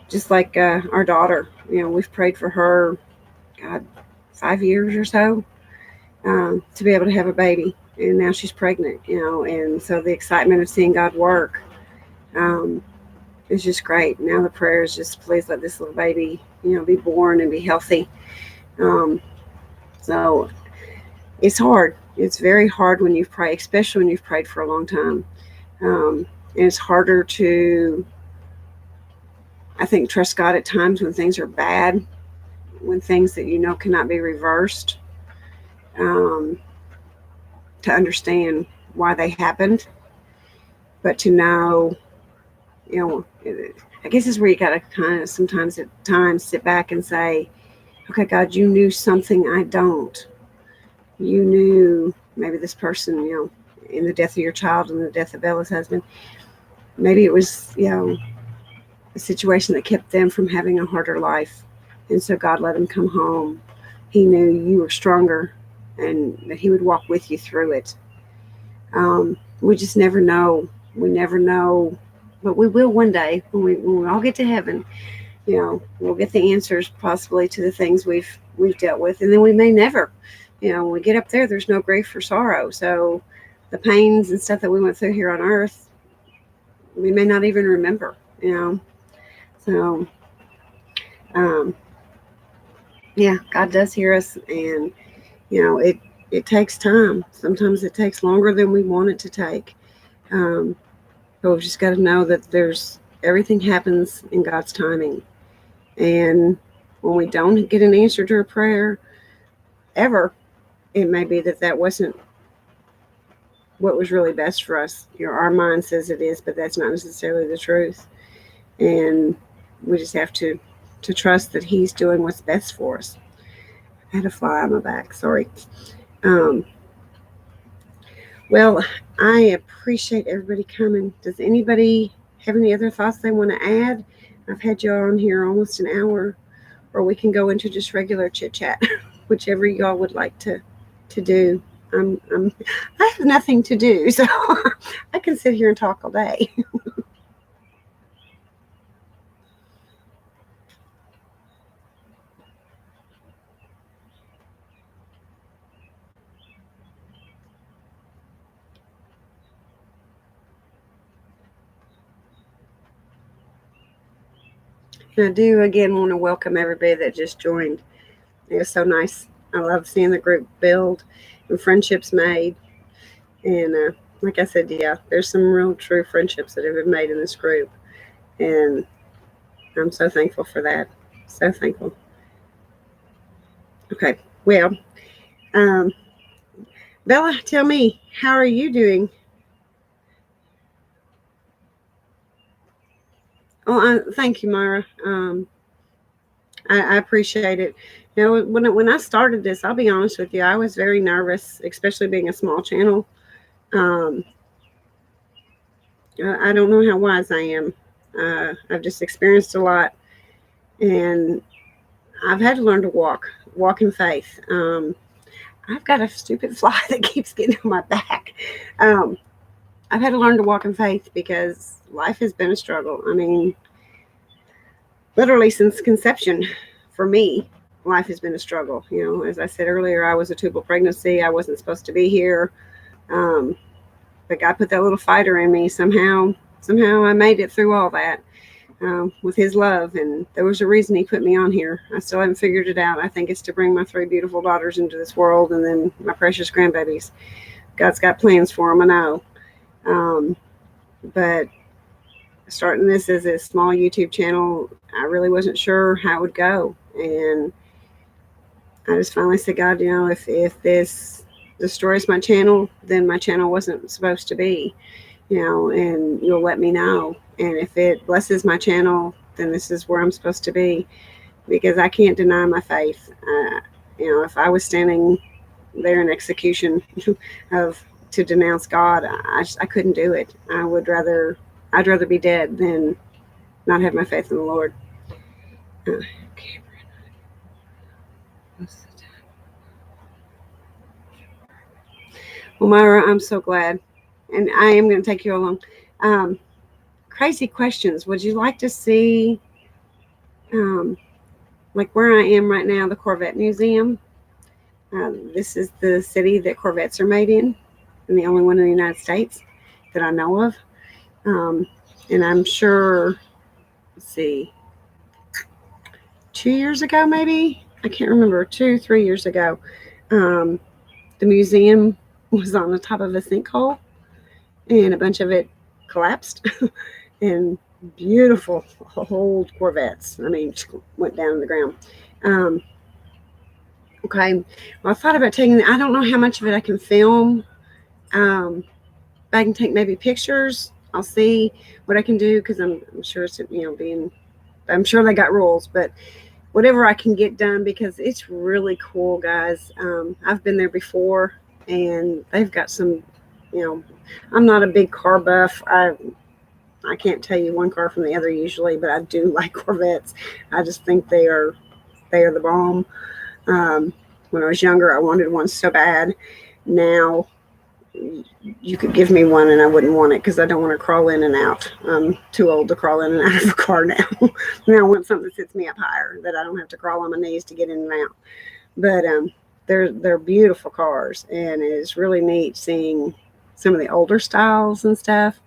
Just like our daughter. We've prayed for her, God, 5 years or so, to be able to have a baby, and now she's pregnant. And so the excitement of seeing God work um, is just great. Now the prayer is just, please let this little baby, be born and be healthy. Um, so it's hard. It's very hard when you've prayed, especially when you've prayed for a long time. And it's harder to, I think, trust God at times when things are bad, when things that cannot be reversed, um, to understand why they happened. But to know, I guess is where you got to kind of sometimes at times sit back and say, okay, God, you knew something I don't. You knew maybe this person, in the death of your child and the death of Bella's husband, maybe it was, a situation that kept them from having a harder life. And so God let them come home. He knew you were stronger and that he would walk with you through it. We just never know. We never know, but we will one day when we all get to heaven. We'll get the answers possibly to the things we've dealt with, and then we may never. When we get up there, there's no grief or sorrow. So the pains and stuff that we went through here on earth, we may not even remember. So um, yeah, God does hear us, and it takes time. Sometimes it takes longer than we want it to take. But we've just got to know that everything happens in God's timing. And when we don't get an answer to a prayer ever, it may be that wasn't what was really best for us. Our mind says it is, but that's not necessarily the truth. And we just have to trust that he's doing what's best for us. I had a fly on my back, sorry. Well, I appreciate everybody coming. Does anybody have any other thoughts they want to add? I've had you on here almost an hour, or we can go into just regular chit chat, whichever y'all would like to to do. I have nothing to do, so I can sit here and talk all day. And I do again want to welcome everybody that just joined. It was so nice. I love seeing the group build and friendships made. And like I said, yeah, there's some real true friendships that have been made in this group. And I'm so thankful for that. So thankful. Okay, well, um, Bella, tell me, how are you doing? Oh, thank you, Myra. I appreciate it. You know, when I started this, I'll be honest with you, I was very nervous, especially being a small channel. Um, I don't know how wise I am. I've just experienced a lot, and I've had to learn to walk in faith. I've got a stupid fly that keeps getting on my back. Um, I've had to learn to walk in faith because life has been a struggle. I mean, literally since conception, for me, life has been a struggle. You know, as I said earlier, I was a tubal pregnancy. I wasn't supposed to be here. Um, but God put that little fighter in me somehow. Somehow I made it through all that with His love, and there was a reason He put me on here. I still haven't figured it out. I think it's to bring my 3 beautiful daughters into this world, and then my precious grandbabies. God's got plans for them, I know. But starting this as a small YouTube channel, I really wasn't sure how it would go, and I just finally said, God, you know, if this destroys my channel, then my channel wasn't supposed to be, you know, and you'll let me know. And if it blesses my channel, then this is where I'm supposed to be, because I can't deny my faith. You know, if I was standing there in execution of to denounce God, I couldn't do it. I'd rather be dead than not have my faith in the Lord. Okay. Well, Myra, I'm so glad. And I am going to take you along. Um, Crazy questions. Would you like to see, um, like where I am right now, the Corvette Museum? This is the city that Corvettes are made in, and the only one in the United States that I know of. And I'm sure, let's see, 2 years ago, maybe? I can't remember, 3 years ago. Um, the museum was on the top of a sinkhole, and a bunch of it collapsed. And beautiful old Corvettes. I mean, went down to the ground. Um, okay. Well, I thought about taking. I don't know how much of it I can film. I can take maybe pictures. I'll see what I can do because I'm sure it's being. I'm sure they got rules, but whatever I can get done because it's really cool, guys. I've been there before, and they've got some. I'm not a big car buff. I can't tell you one car from the other usually, but I do like Corvettes. I just think they are the bomb. When I was younger, I wanted one so bad. Now, you could give me one and I wouldn't want it because I don't want to crawl in and out. I'm too old to crawl in and out of a car now. Now I want something that sits me up higher, that I don't have to crawl on my knees to get in and out. But they're beautiful cars, and it's really neat seeing some of the older styles and stuff.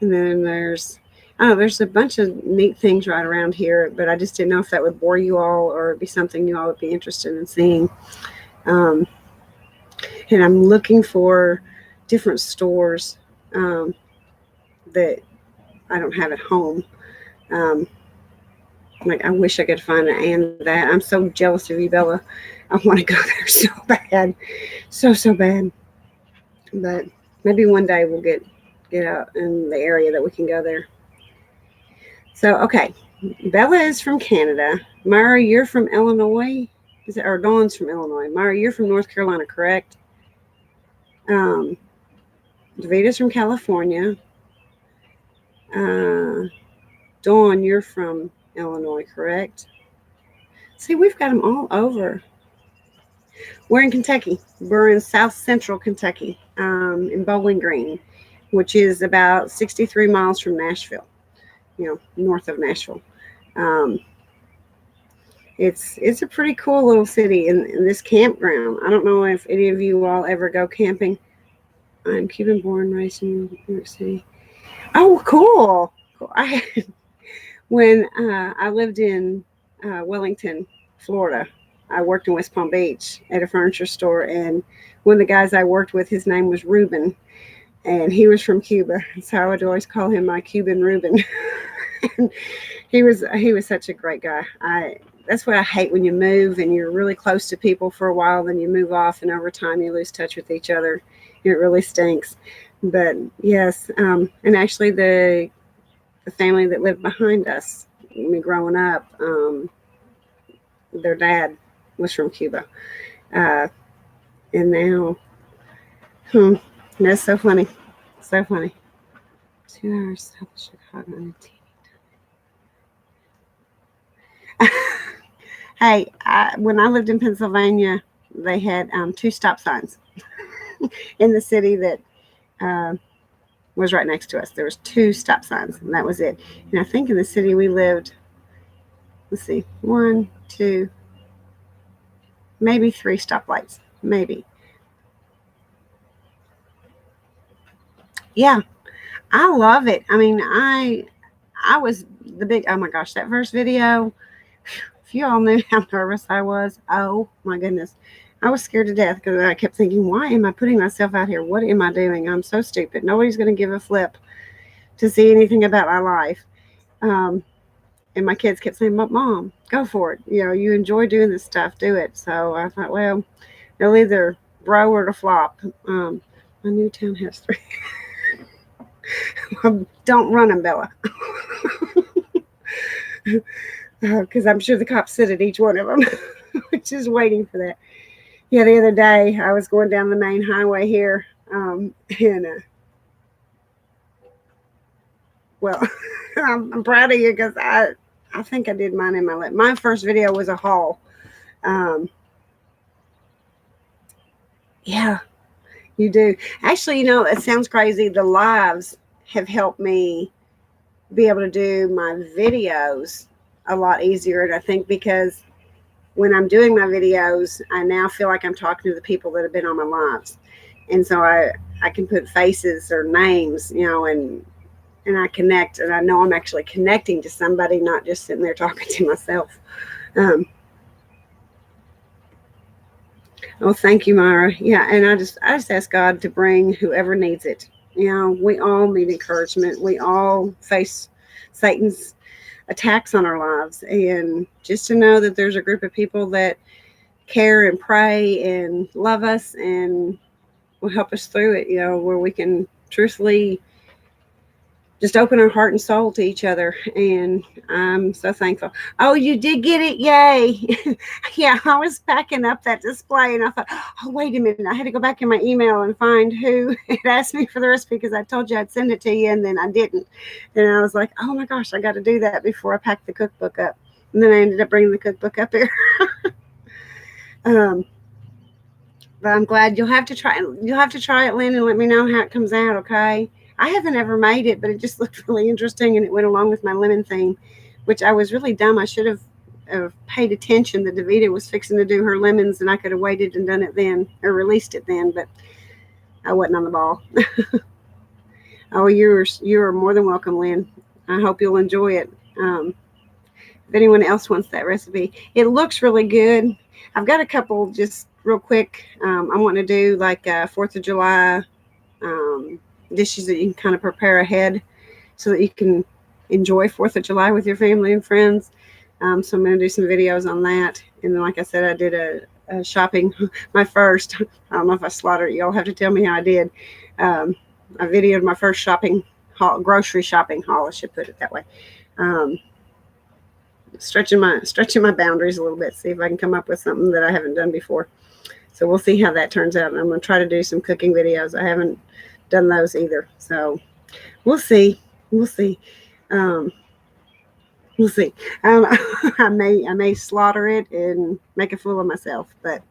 And then there's a bunch of neat things right around here, but I just didn't know if that would bore you all or be something you all would be interested in seeing. Um, and I'm looking for different stores that I don't have at home. Um, like I wish I could find an and that. I'm so jealous of you, Bella. I want to go there so bad, so bad. But maybe one day we'll get out in the area that we can go there. So, okay. Bella is from Canada. Myra, you're from Illinois. Or Dawn's from Illinois. Myra, you're from North Carolina, correct? Davita's from California. Dawn, you're from Illinois, correct? See, we've got them all over. We're in Kentucky. We're in South Central Kentucky, in Bowling Green, which is about 63 miles from Nashville. North of Nashville. Um, it's a pretty cool little city in this campground. I don't know if any of you all ever go camping. I'm Cuban born, raised in New York City. Oh, cool. Cool. When I lived in Wellington, Florida, I worked in West Palm Beach at a furniture store, and one of the guys I worked with, his name was Ruben, and he was from Cuba, so I would always call him my Cuban Ruben. He was such a great guy. I That's what I hate when you move and you're really close to people for a while, then you move off, and over time you lose touch with each other. It really stinks. But yes, and actually the family that lived behind us, me growing up, their dad was from Cuba, uh, and now, hmm, that's so funny, so funny. 2 hours south of Chicago on a Hey, when I lived in Pennsylvania, they had two stop signs in the city that uh, was right next to us. There was two stop signs, and that was it. And I think in the city we lived, let's see, one, two, maybe three stoplights, maybe. Yeah, I love it. I mean, I was the big. Oh my gosh, that first video. If you all knew how nervous I was, oh my goodness. I was scared to death because I kept thinking, why am I putting myself out here? What am I doing? I'm so stupid. Nobody's going to give a flip to see anything about my life. Um, and my kids kept saying, but Mom, go for it. You enjoy doing this stuff, do it. So I thought, well, they'll either grow or to flop. My new town has three. Don't run them, Bella. Because I'm sure the cops sit at each one of them, just waiting for that. Yeah, the other day I was going down the main highway here, and well, I'm proud of you because I think I did mine in my lip. My first video was a haul. Um, yeah, you do. Actually, it sounds crazy. The lives have helped me be able to do my videos a lot easier, and I think because when I'm doing my videos, I now feel like I'm talking to the people that have been on my lives. And so I can put faces or names, and I connect, and I know I'm actually connecting to somebody, not just sitting there talking to myself. Um, oh, thank you, Myra. Yeah, and I just ask God to bring whoever needs it. We all need encouragement. We all face Satan's attacks on our lives, and just to know that there's a group of people that care and pray and love us and will help us through it, where we can truthfully just open our heart and soul to each other. And I'm so thankful. Oh, you did get it. Yay. Yeah, I was packing up that display and I thought, oh, wait a minute. I had to go back in my email and find who had asked me for the recipe because I told you I'd send it to you and then I didn't. And I was like, oh my gosh, I got to do that before I pack the cookbook up. And then I ended up bringing the cookbook up here. um, but I'm glad you'll have to try it, Lynn, and let me know how it comes out, okay? I haven't ever made it, but it just looked really interesting and it went along with my lemon theme, which I was really dumb. I should have paid attention that Davita was fixing to do her lemons and I could have waited and done it then or released it then, but I wasn't on the ball. Oh, you're more than welcome, Lynn. I hope you'll enjoy it. If anyone else wants that recipe, it looks really good. I've got a couple just real quick. I want to do like 4th of July dishes that you can kind of prepare ahead so that you can enjoy 4th of July with your family and friends. So I'm going to do some videos on that. And then, like I said, I did a shopping, my first. I don't know if I slaughtered it. Y'all have to tell me how I did. I videoed my first shopping haul, grocery shopping haul. I should put it that way. Stretching my boundaries a little bit, see if I can come up with something that I haven't done before. So we'll see how that turns out. And I'm going to try to do some cooking videos. I haven't done those either. So we'll see. We'll see. We'll see. I may slaughter it and make a fool of myself, but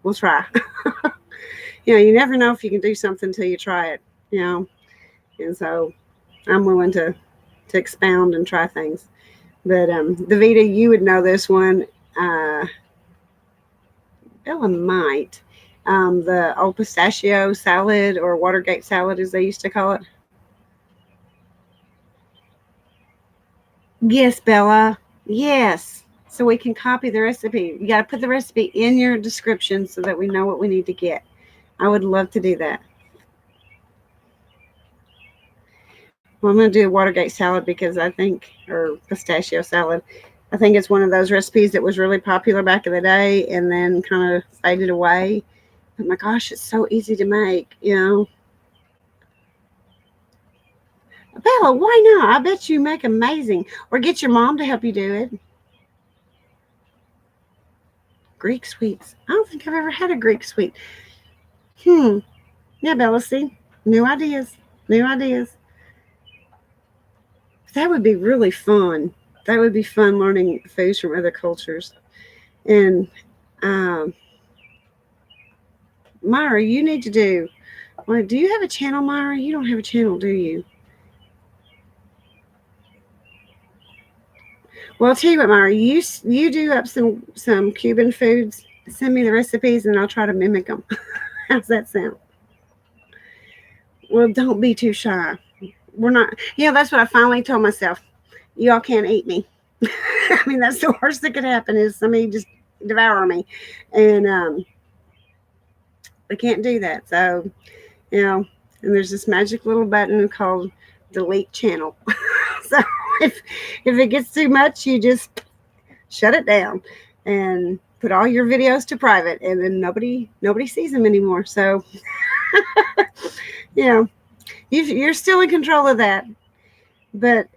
we'll try. You never know if you can do something until you try it. And so I'm willing to expound and try things. But Davita, you would know this one. Bella might. The old pistachio salad, or Watergate salad, as they used to call it. Yes, Bella. Yes. So we can copy the recipe. You got to put the recipe in your description so that we know what we need to get. I would love to do that. Well, I'm going to do a Watergate salad because I think, or pistachio salad, I think it's one of those recipes that was really popular back in the day and then kind of faded away. Oh my gosh, it's so easy to make. Bella, why not? I bet you make amazing. Or get your mom to help you do it. Greek sweets. I don't think I've ever had a Greek sweet. Yeah, Bella, see? New ideas. New ideas. That would be really fun. That would be fun learning foods from other cultures. And Meyer, you need to do. Well, do you have a channel, Meyer? You don't have a channel, do you? Well, I'll tell you what, Meyer. You do up some Cuban foods. Send me the recipes, and I'll try to mimic them. How's that sound? Well, don't be too shy. We're not. That's what I finally told myself. Y'all can't eat me. I mean, that's the worst that could happen is somebody just devour me, and they can't do that. So, and there's this magic little button called delete channel. So if it gets too much, you just shut it down and put all your videos to private, and then nobody sees them anymore. So, you're still in control of that. But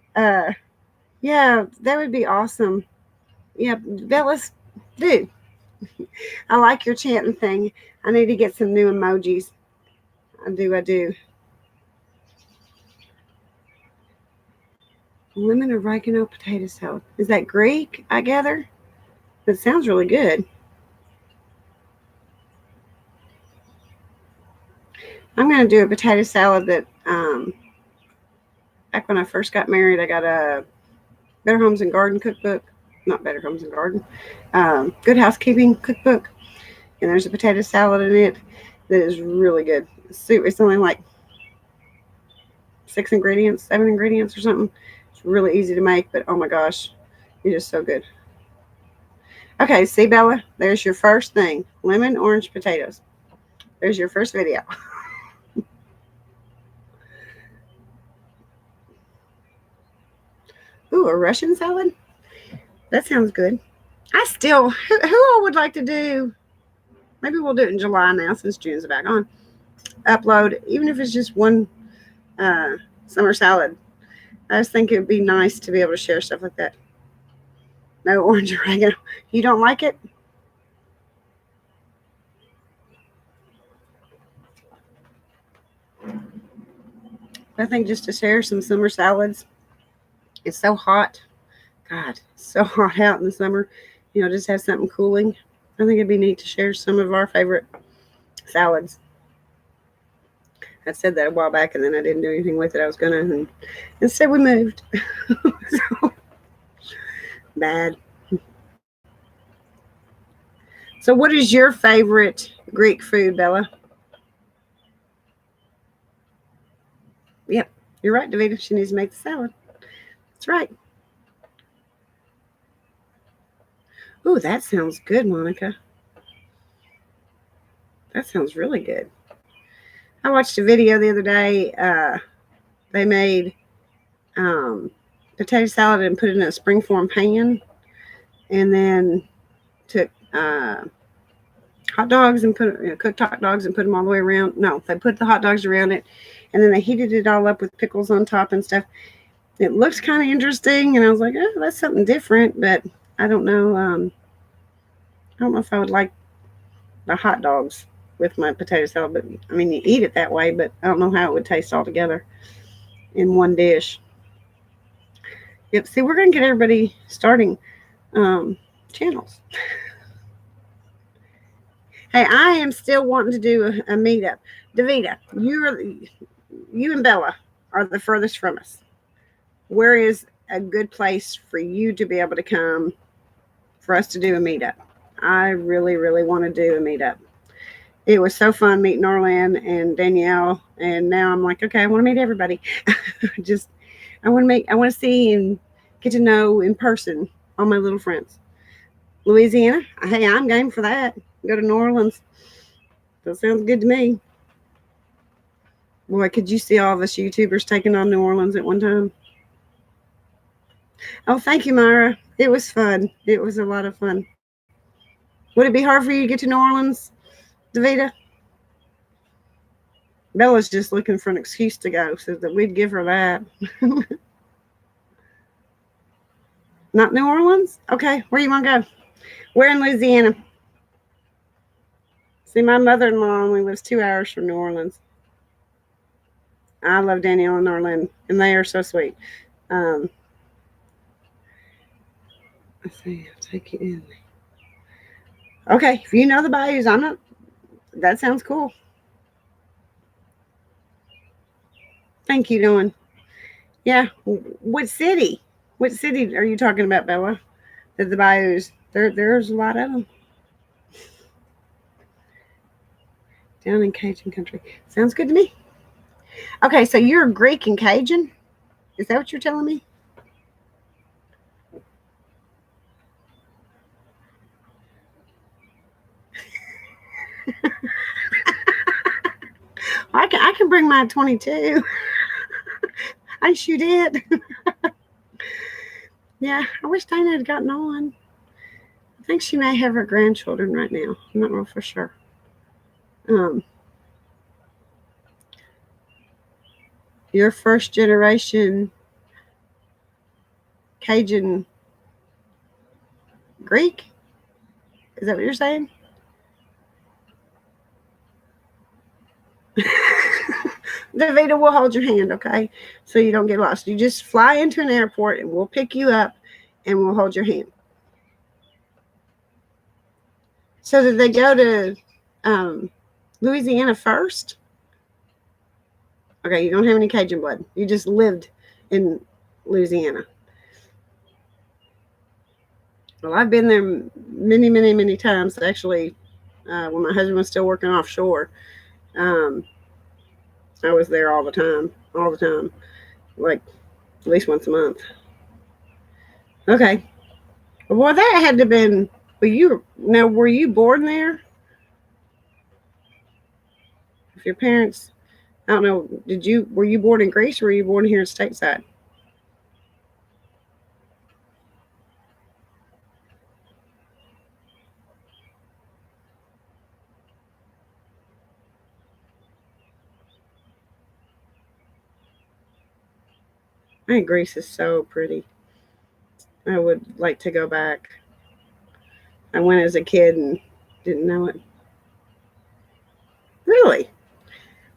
yeah, that would be awesome. Yeah, Bellis, do. I like your chanting thing. I need to get some new emojis. I do. Lemon oregano potato salad. Is that Greek, I gather? That sounds really good. I'm going to do a potato salad that, back when I first got married, I got a Better Homes and Garden cookbook. Not Better Homes and Garden. Good Housekeeping cookbook. And there's a potato salad in it that is really good. It's only like 7 ingredients or something. It's really easy to make, but oh my gosh, it's just so good. Okay, see, Bella, there's your first thing. Lemon, orange, potatoes. There's your first video. Ooh, a Russian salad? That sounds good. Who all would like to do, maybe we'll do it in July now since June's back on, upload, even if it's just one summer salad. I just think it would be nice to be able to share stuff like that. No orange oregano. You don't like it? I think just to share some summer salads. It's so hot. God, it's so hot out in the summer. Just have something cooling. I think it'd be neat to share some of our favorite salads. I said that a while back, and then I didn't do anything with it. I was going to, and instead we moved. So, bad. So what is your favorite Greek food, Bella? Yep, you're right, Davida. She needs to make the salad. That's right. Ooh, that sounds good, Monica. That sounds really good. I watched a video the other day. They made potato salad and put it in a springform pan, and then took hot dogs and cooked hot dogs and put them all the way around. No, they put the hot dogs around it, and then they heated it all up with pickles on top and stuff. It looks kind of interesting, and I was like, oh, that's something different, but I don't know. I don't know if I would like the hot dogs with my potato salad, but I mean, you eat it that way, but I don't know how it would taste all together in one dish. Yep. See, we're going to get everybody starting channels. Hey, I am still wanting to do a meetup. Davita, you and Bella are the furthest from us. Where is a good place for you to be able to come for us to do a meetup? I really, really want to do a meetup. It was so fun meeting Orlin and Danielle, and now I'm like, okay, I want to meet everybody. Just I want to see and get to know in person all my little friends. Louisiana, hey, I'm game for that. Go to New Orleans. That sounds good to me. Boy, could you see all of us YouTubers taking on New Orleans at one time? Oh, thank you, Myra. It was fun. It was a lot of fun. Would it be hard for you to get to New Orleans, Davita? Bella's just looking for an excuse to go, so that we'd give her that. Not New Orleans? Okay, where you want to go? We're in Louisiana. See, my mother-in-law only lives 2 hours from New Orleans. I love Danielle and Arlen, and they are so sweet. Um, let's see, I'll take you in. Okay, if you know the bayous, I'm not. That sounds cool. Thank you, Dawn. Yeah, what city? What city are you talking about, Bella? The bayous. There's a lot of them down in Cajun country. Sounds good to me. Okay, so you're Greek and Cajun. Is that what you're telling me? I can bring my 22. I shoot it. Yeah, I wish Dana had gotten on. I think she may have her grandchildren right now. I'm not real for sure. Um, your first generation Cajun Greek? Is that what you're saying? Davida will hold your hand, okay? So you don't get lost. You just fly into an airport and we'll pick you up and we'll hold your hand. So did they go to Louisiana first? Okay, you don't have any Cajun blood. You just lived in Louisiana. Well, I've been there many, many, many times. Actually, when my husband was still working offshore, um, I was there all the time, like at least once a month. Okay. Well, that had to have been. Well, were you born there? If your parents, I don't know, were you born in Greece or were you born here in stateside? I think Greece is so pretty. I would like to go back. I went as a kid and didn't know it. Really?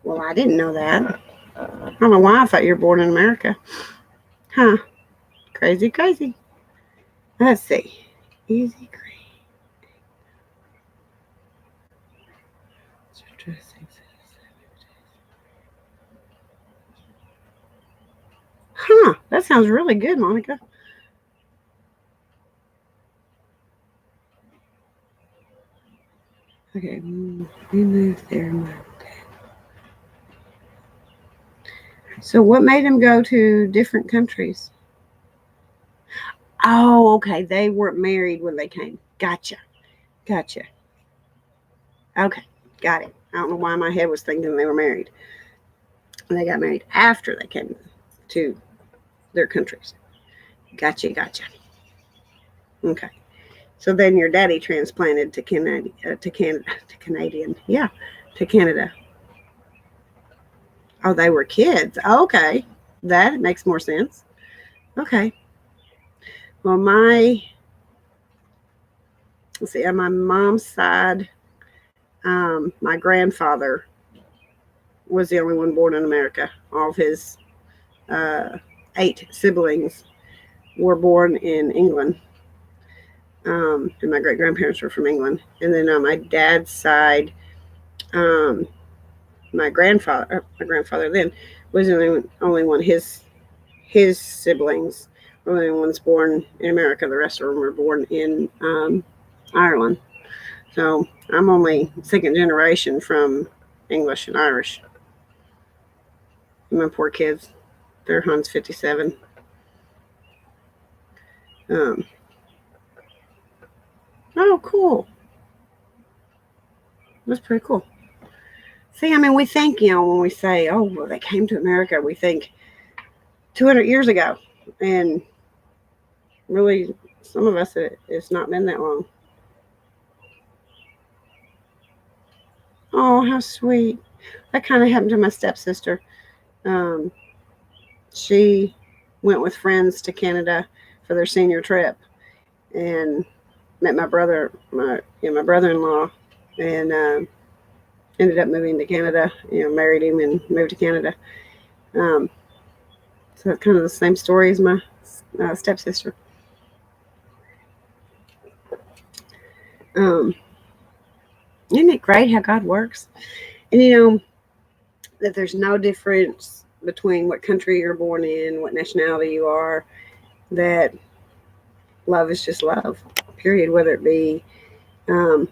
Well, I didn't know that. I don't know why I thought you were born in America. Huh. Crazy, crazy. Let's see. Easy green. Huh. That sounds really good, Monica. Okay. We moved there. So what made them go to different countries? Oh, okay. They weren't married when they came. Gotcha. Gotcha. Okay. Got it. I don't know why my head was thinking they were married. And they got married after they came to their countries. Gotcha. Gotcha. Okay. So then your daddy transplanted to Canada, to Canadian. Yeah, to Canada. Oh, they were kids. Okay. That makes more sense. Okay. Well, let's see, on my mom's side, my grandfather was the only one born in America. All of his 8 siblings were born in England. And my great grandparents were from England. And then on my dad's side, um, my grandfather then was the only one. His siblings were the only ones born in America. The rest of them were born in Ireland. So I'm only second generation from English and Irish. My poor kids, they're Hans 57. Um, oh, cool. That's pretty cool. See, I mean, we think, when we say, oh, well, they came to America, we think 200 years ago. And really, some of us, it's not been that long. Oh, how sweet. That kind of happened to my stepsister. Um, she went with friends to Canada for their senior trip and met my brother-in-law, and ended up moving to Canada. Married him and moved to Canada. Um, so it's kind of the same story as my stepsister. Um, isn't it great how God works? And that there's no difference between what country you're born in, what nationality you are. That love is just love. Period. Whether it be um,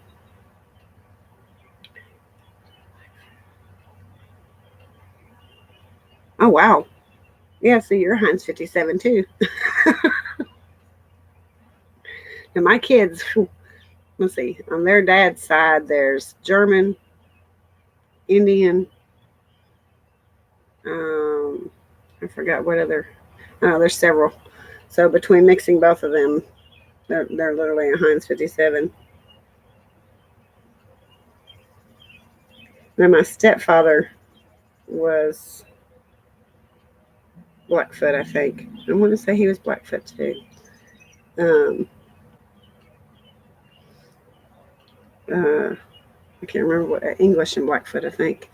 oh wow, yeah. So you're Heinz 57 too. And my kids, let's see, on their dad's side, there's German, Indian. Um, I forgot what other. Oh, there's several. So between mixing both of them, they're literally a Heinz 57. Then my stepfather was Blackfoot, I think. I want to say he was Blackfoot too. Um, I can't remember what English and Blackfoot, I think.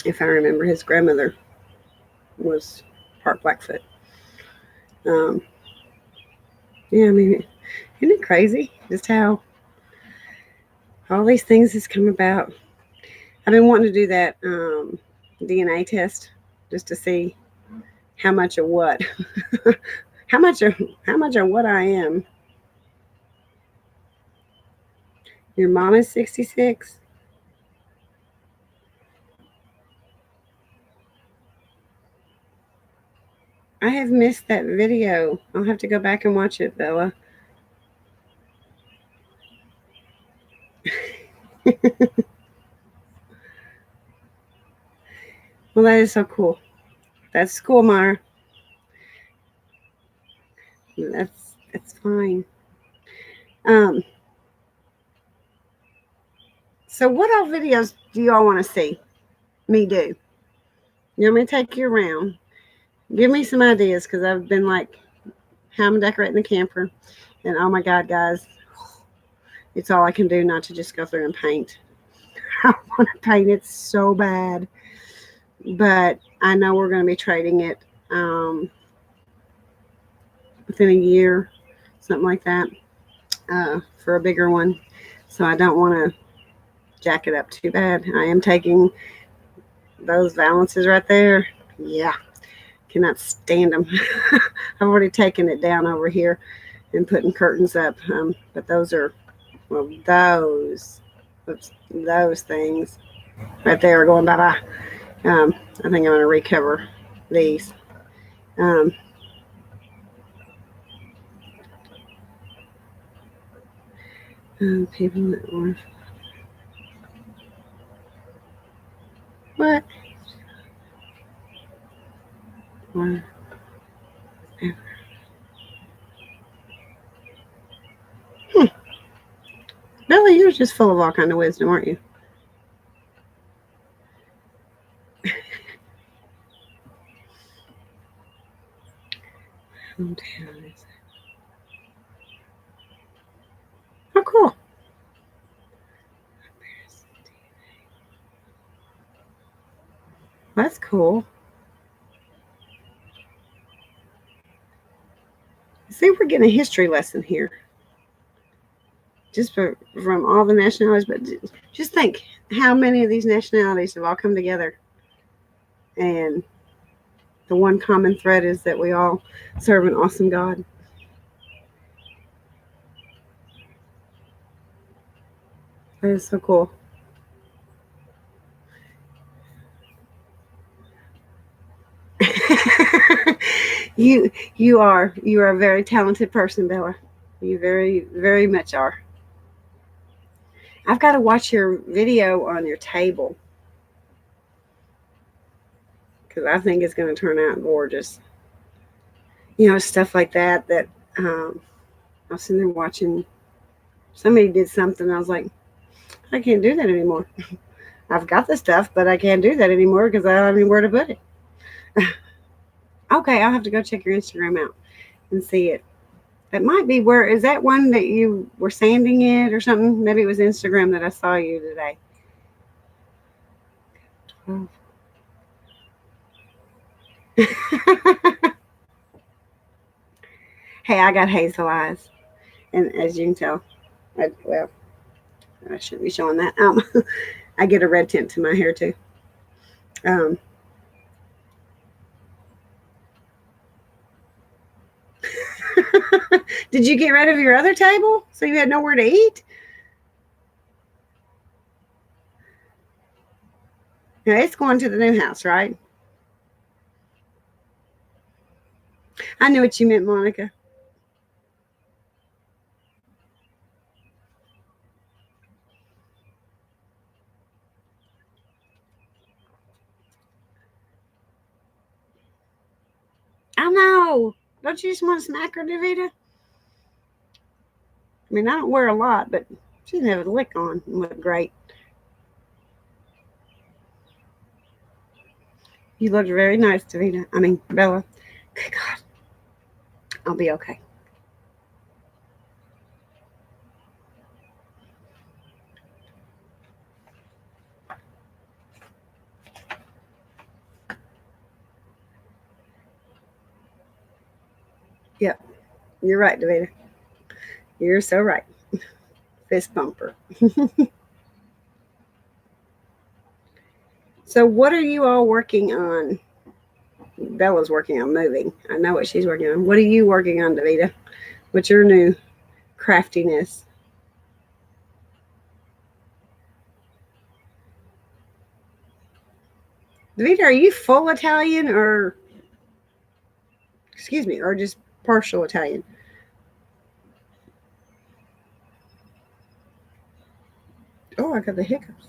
If I remember, his grandmother was part Blackfoot. Um, yeah, I mean, isn't it crazy just how all these things has come about? I've been wanting to do that DNA test just to see how much of what, how much of what I am. Your mom is 66. I have missed that video. I'll have to go back and watch it, Bella. Well, that is so cool. That's cool, Meyer. That's fine. Um, so what all videos do y'all want to see me do? You want me to take you around? Give me some ideas because I've been like, how I'm decorating the camper, and oh my God, guys, it's all I can do not to just go through and paint. I want to paint it so bad, but I know we're going to be trading it within a year, something like that, for a bigger one. So I don't want to jack it up too bad. I am taking those valances right there. Yeah, cannot stand them. I've already taken it down over here and putting curtains up. But those are, well, those things right there are going bye bye. I think I'm going to recover these. Um, People that were what? Or, hmm. Billy, you're just full of all kind of wisdom, aren't you? Hometown is. Oh, cool. That's cool. See, we're getting a history lesson here. just from all the nationalities. But just think how many of these nationalities have all come together, and the one common thread is that we all serve an awesome God. That is so cool. you are a very talented person, Bella. You very much are. I've got to watch your video on your table because I think it's going to turn out gorgeous. Stuff like that. I was sitting there watching. Somebody did something. I was like, I can't do that anymore. I've got the stuff, but I can't do that anymore because I don't have anywhere to put it. Okay, I'll have to go check your Instagram out and see it. That might be where is that one that you were sanding it or something? Maybe it was Instagram that I saw you today. Oh. Hey, I got hazel eyes, and as you can tell, well, I shouldn't be showing that. I get a red tint to my hair too. Um, did you get rid of your other table so you had nowhere to eat? Yeah, it's going to the new house, right? I knew what you meant, Monica. I know. Don't you just want to smack her, Davita? I mean, I don't wear a lot, but she didn't have a lick on and look great. You looked very nice, Davita. I mean, Bella. Good God, I'll be okay. Yep, you're right, Davita. You're so right. Fist bumper. So, what are you all working on? Bella's working on moving. I know what she's working on. What are you working on, Davita? What's your new craftiness? Davita, are you full Italian or, excuse me, or just partial Italian? Oh, I got the hiccups.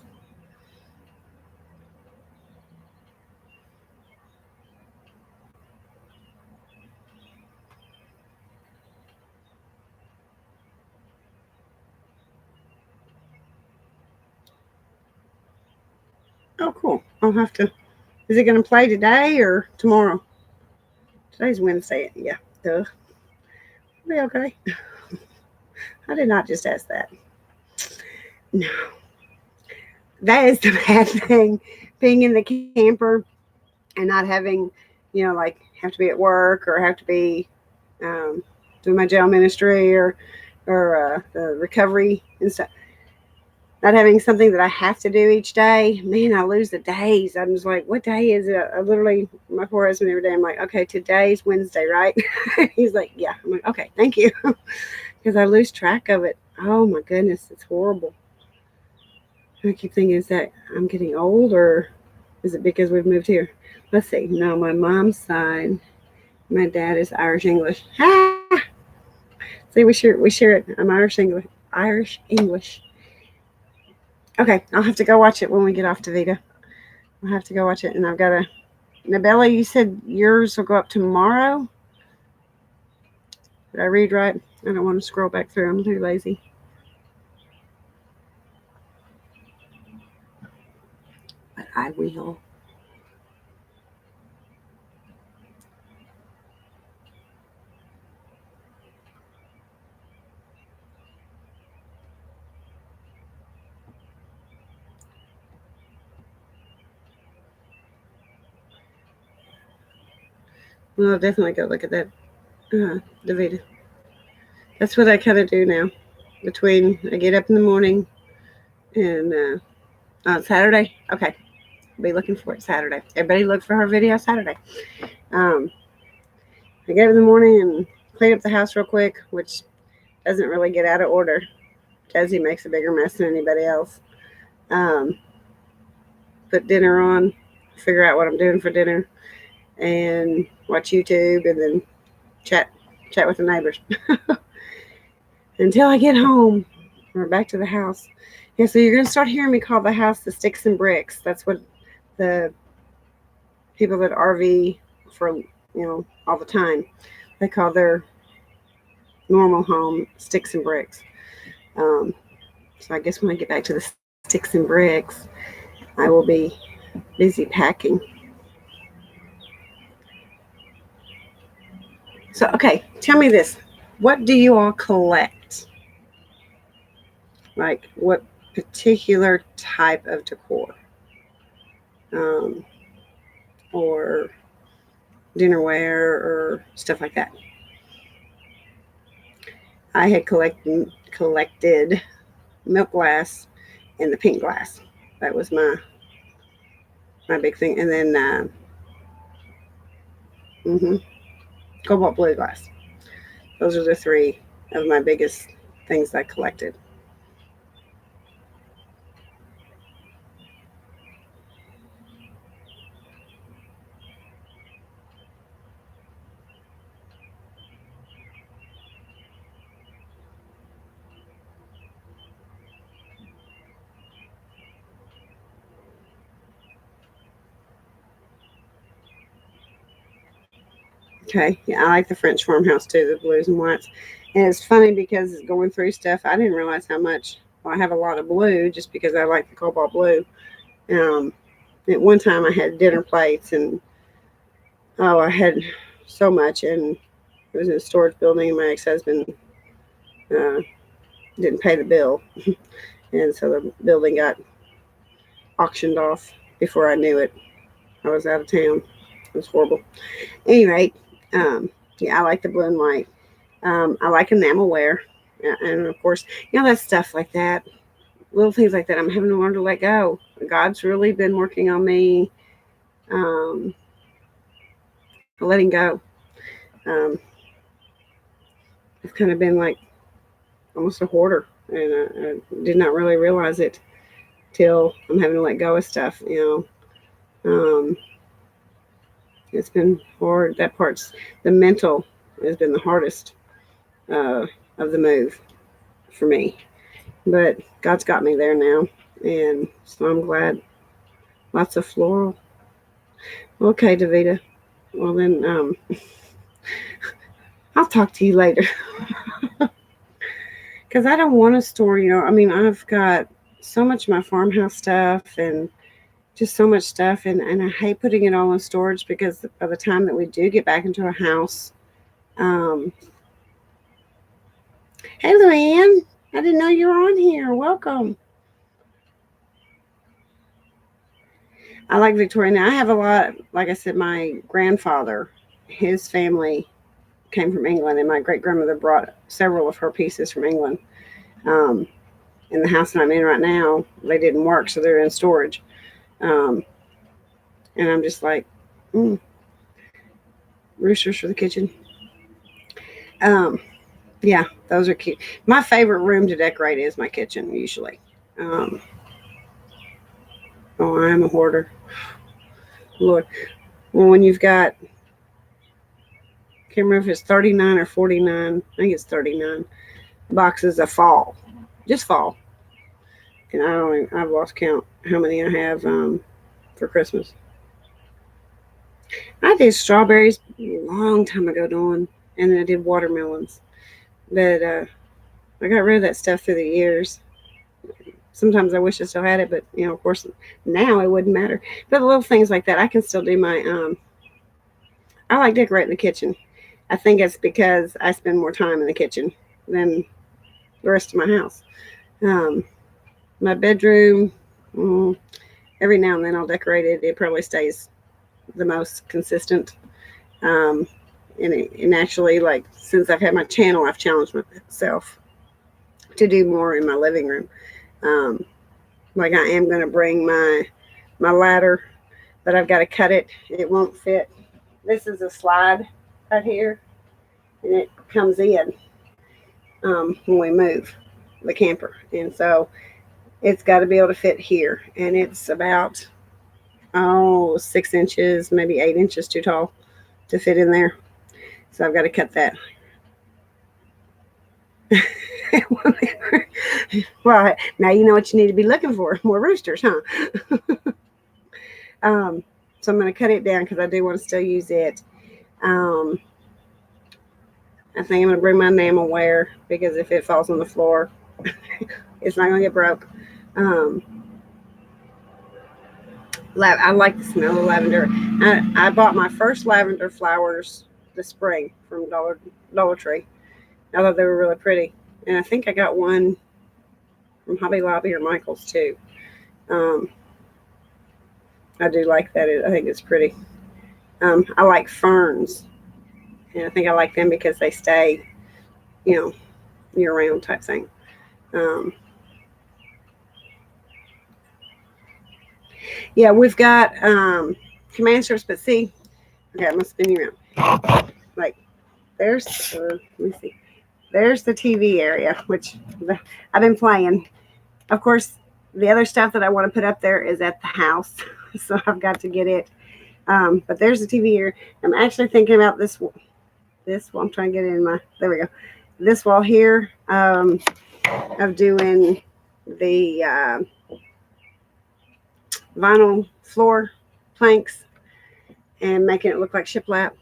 Oh, cool. I'll have to. Is it going to play today or tomorrow? Today's Wednesday. Yeah. Duh. Be okay. I did not just ask that. No. That is the bad thing. Being in the camper and not having, like have to be at work or have to be um, doing my jail ministry or the recovery and stuff. Not having something that I have to do each day, man, I lose the days. I'm just like, what day is it? I literally, my poor husband every day, I'm like, okay, today's Wednesday, right? He's like, yeah. I'm like, okay, thank you. Because I lose track of it. Oh my goodness, it's horrible. I keep thinking, is that I'm getting old or is it because we've moved here? Let's see. No, my mom's side, my dad is Irish English. Ah! See, we share it. I'm Irish English. Irish English. Okay, I'll have to go watch it when we get off to Vita. I'll have to go watch it, and I've got to. Nabella, you said yours will go up tomorrow. Did I read right? I don't want to scroll back through. I'm too lazy. But I will. Well, I'll definitely go look at that, Davida. That's what I kind of do now. between I get up in the morning and on Saturday. Okay, I'll be looking for it Saturday. Everybody look for her video Saturday. Um, I get up in the morning and clean up the house real quick, which doesn't really get out of order. Josie makes a bigger mess than anybody else. Um, put dinner on, figure out what I'm doing for dinner, and watch YouTube, and then chat with the neighbors until I get home. We're back to the house. Yeah, so you're gonna start hearing me call the house the Sticks and Bricks. That's what the people that RV for all the time, they call their normal home Sticks and Bricks. Um, so I guess when I get back to the Sticks and Bricks, I will be busy packing. So okay, tell me this: what do you all collect? Like what particular type of decor, um, or dinnerware or stuff like that? I had collected milk glass and the pink glass. That was my big thing. And then mm-hmm, cobalt blue glass. Those are the three of my biggest things I collected. Okay, yeah, I like the French farmhouse too, the blues and whites. And it's funny because going through stuff, I didn't realize how much. Well, I have a lot of blue just because I like the cobalt blue. Um, at one time, I had dinner plates, and oh, I had so much, and it was in a storage building, and my ex-husband uh, didn't pay the bill, and so the building got auctioned off before I knew it. I was out of town. It was horrible. Anyway, um, yeah, I like the blue and white. I like enamelware, and of course, that stuff like that, little things like that. I'm having to learn to let go. God's really been working on me, um, letting go. Um, I've kind of been like almost a hoarder, and I did not really realize it till I'm having to let go of stuff. It's been hard. That part's the mental has been the hardest uh, of the move for me. But God's got me there now, and so I'm glad. Lots of floral. Okay, Davita. Well then, I'll talk to you later because I don't want to store. I mean, I've got so much of my farmhouse stuff and just so much stuff, and I hate putting it all in storage because by the time that we do get back into a house, um, hey, Luann, I didn't know you were on here. Welcome. I like Victoria. Now I have a lot. Like I said, my grandfather, his family came from England, and my great grandmother brought several of her pieces from England. Um, in the house that I'm in right now, they didn't work, so they're in storage. Um, and I'm just like, roosters for the kitchen. Um, yeah, those are cute. My favorite room to decorate is my kitchen, usually. Um, oh, I'm a hoarder. Lord. Well, when you've got, can't remember if it's 39 or 49, I think it's 39 boxes of fall, just fall. And I've lost count how many I have for Christmas. I did strawberries a long time ago, Dawn, and then I did watermelons. But I got rid of that stuff through the years. Sometimes I wish I still had it, but of course, now it wouldn't matter. But little things like that, I can still do my. I like decorating the kitchen. I think it's because I spend more time in the kitchen than the rest of my house. Um, my bedroom, every now and then I'll decorate it. It probably stays the most consistent. Um, and actually, like since I've had my channel, I've challenged myself to do more in my living room. Um, like I am going to bring my ladder, but I've got to cut it. It won't fit. This is a slide right here, and it comes in when we move the camper, and so it's got to be able to fit here, and it's about 6 inches, maybe 8 inches too tall to fit in there. So I've got to cut that. Well, now you know what you need to be looking for, more roosters, huh? So I'm going to cut it down because I do want to still use it. I think I'm going to bring my enamel ware because if it falls on the floor, it's not going to get broke. I like the smell of lavender. I bought my first lavender flowers this spring from Dollar Tree. I thought they were really pretty, and I think I got one from Hobby Lobby or Michael's too. I do like that. I think it's pretty. I like ferns, and I think I like them because they stay, year round type thing. Yeah, we've got command strips, but see, okay, I'm gonna spin you around. Like, there's, let me see, there's the TV area, which I've been playing. Of course, the other stuff that I want to put up there is at the house, so I've got to get it. But there's the TV here. I'm actually thinking about this wall. I'm trying to get it in my, there we go. This wall here, of doing the vinyl floor planks and making it look like shiplap.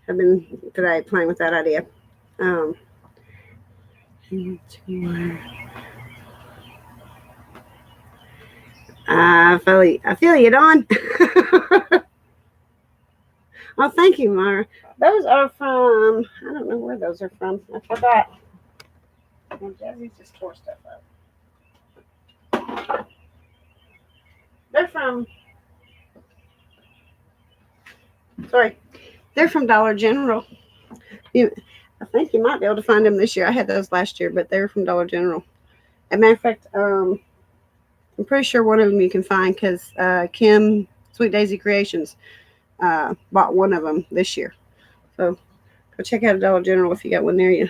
I've been today playing with that idea. I feel you, Dawn. Oh, thank you, Meyer. Those are from, I don't know where those are from. I forgot. Well, Jazzy just tore stuff up. They're from, they're from Dollar General. I think you might be able to find them this year. I had those last year, but they're from Dollar General. As a matter of fact, I'm pretty sure one of them you can find because Kim, Sweet Daisy Creations, bought one of them this year. So go check out a Dollar General if you got one near you.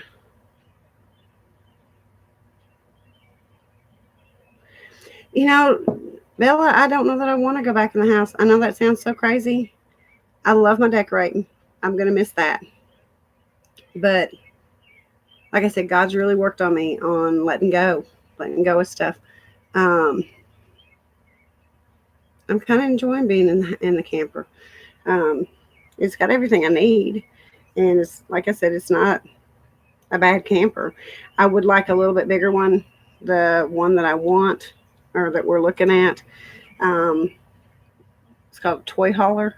Bella, I don't know that I want to go back in the house. I know that sounds so crazy. I love my decorating. I'm going to miss that. But like I said, God's really worked on me on letting go with stuff. I'm kind of enjoying being in the camper. It's got everything I need. And it's, like I said, it's not a bad camper. I would like a little bit bigger one. The one that I want or that we're looking at, it's called a toy hauler.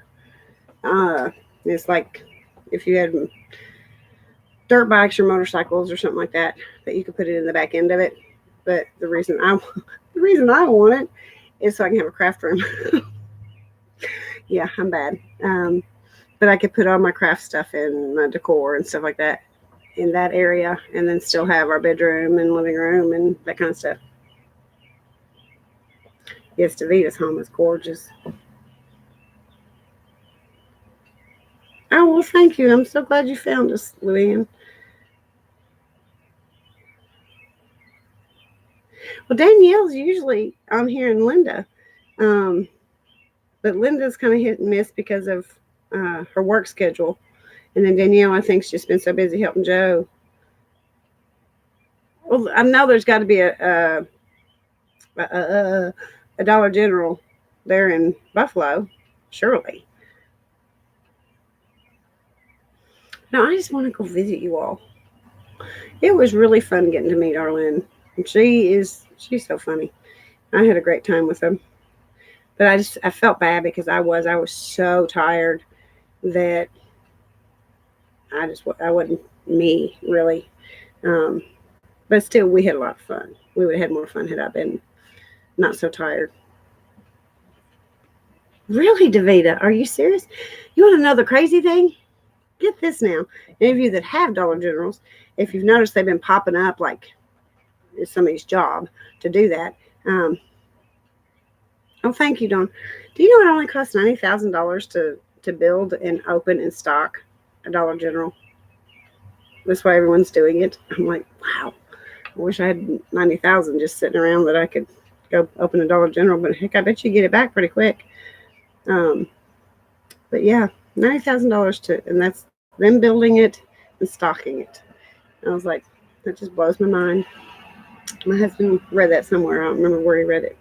It's like if you had dirt bikes or motorcycles or something like that you could put it in the back end of it. But the reason I want it is so I can have a craft room. Yeah, I'm bad. But I could put all my craft stuff in my decor and stuff like that in that area, and then still have our bedroom and living room and that kind of stuff. Yes, Davita's home is gorgeous. Oh, well, thank you. I'm so glad you found us, Luann. Well, Danielle's usually on here in Linda. But Linda's kind of hit and miss because of her work schedule. And then Danielle, I think, has just been so busy helping Joe. Well, I know there's got to be a Dollar General there in Buffalo, surely. No, I just want to go visit you all. It was really fun getting to meet Arlene. And she's so funny. I had a great time with them. But I felt bad because I was so tired that I wasn't me really. But still, we had a lot of fun. We would have had more fun had I been not so tired. Really, Davita? Are you serious? You want to know the crazy thing? Get this now. Any of you that have Dollar Generals, if you've noticed, they've been popping up like it's somebody's job to do that. Um, oh, thank you, Don. Do you know it only costs $90,000 to build and open and stock a Dollar General? That's why everyone's doing it. I'm like, wow. I wish I had 90,000 just sitting around that I could go open a Dollar General. But heck, I bet you get it back pretty quick. Um, but yeah, $90,000 and that's them building it and stocking it. I was like, that just blows my mind. My husband read that somewhere. I don't remember where he read it,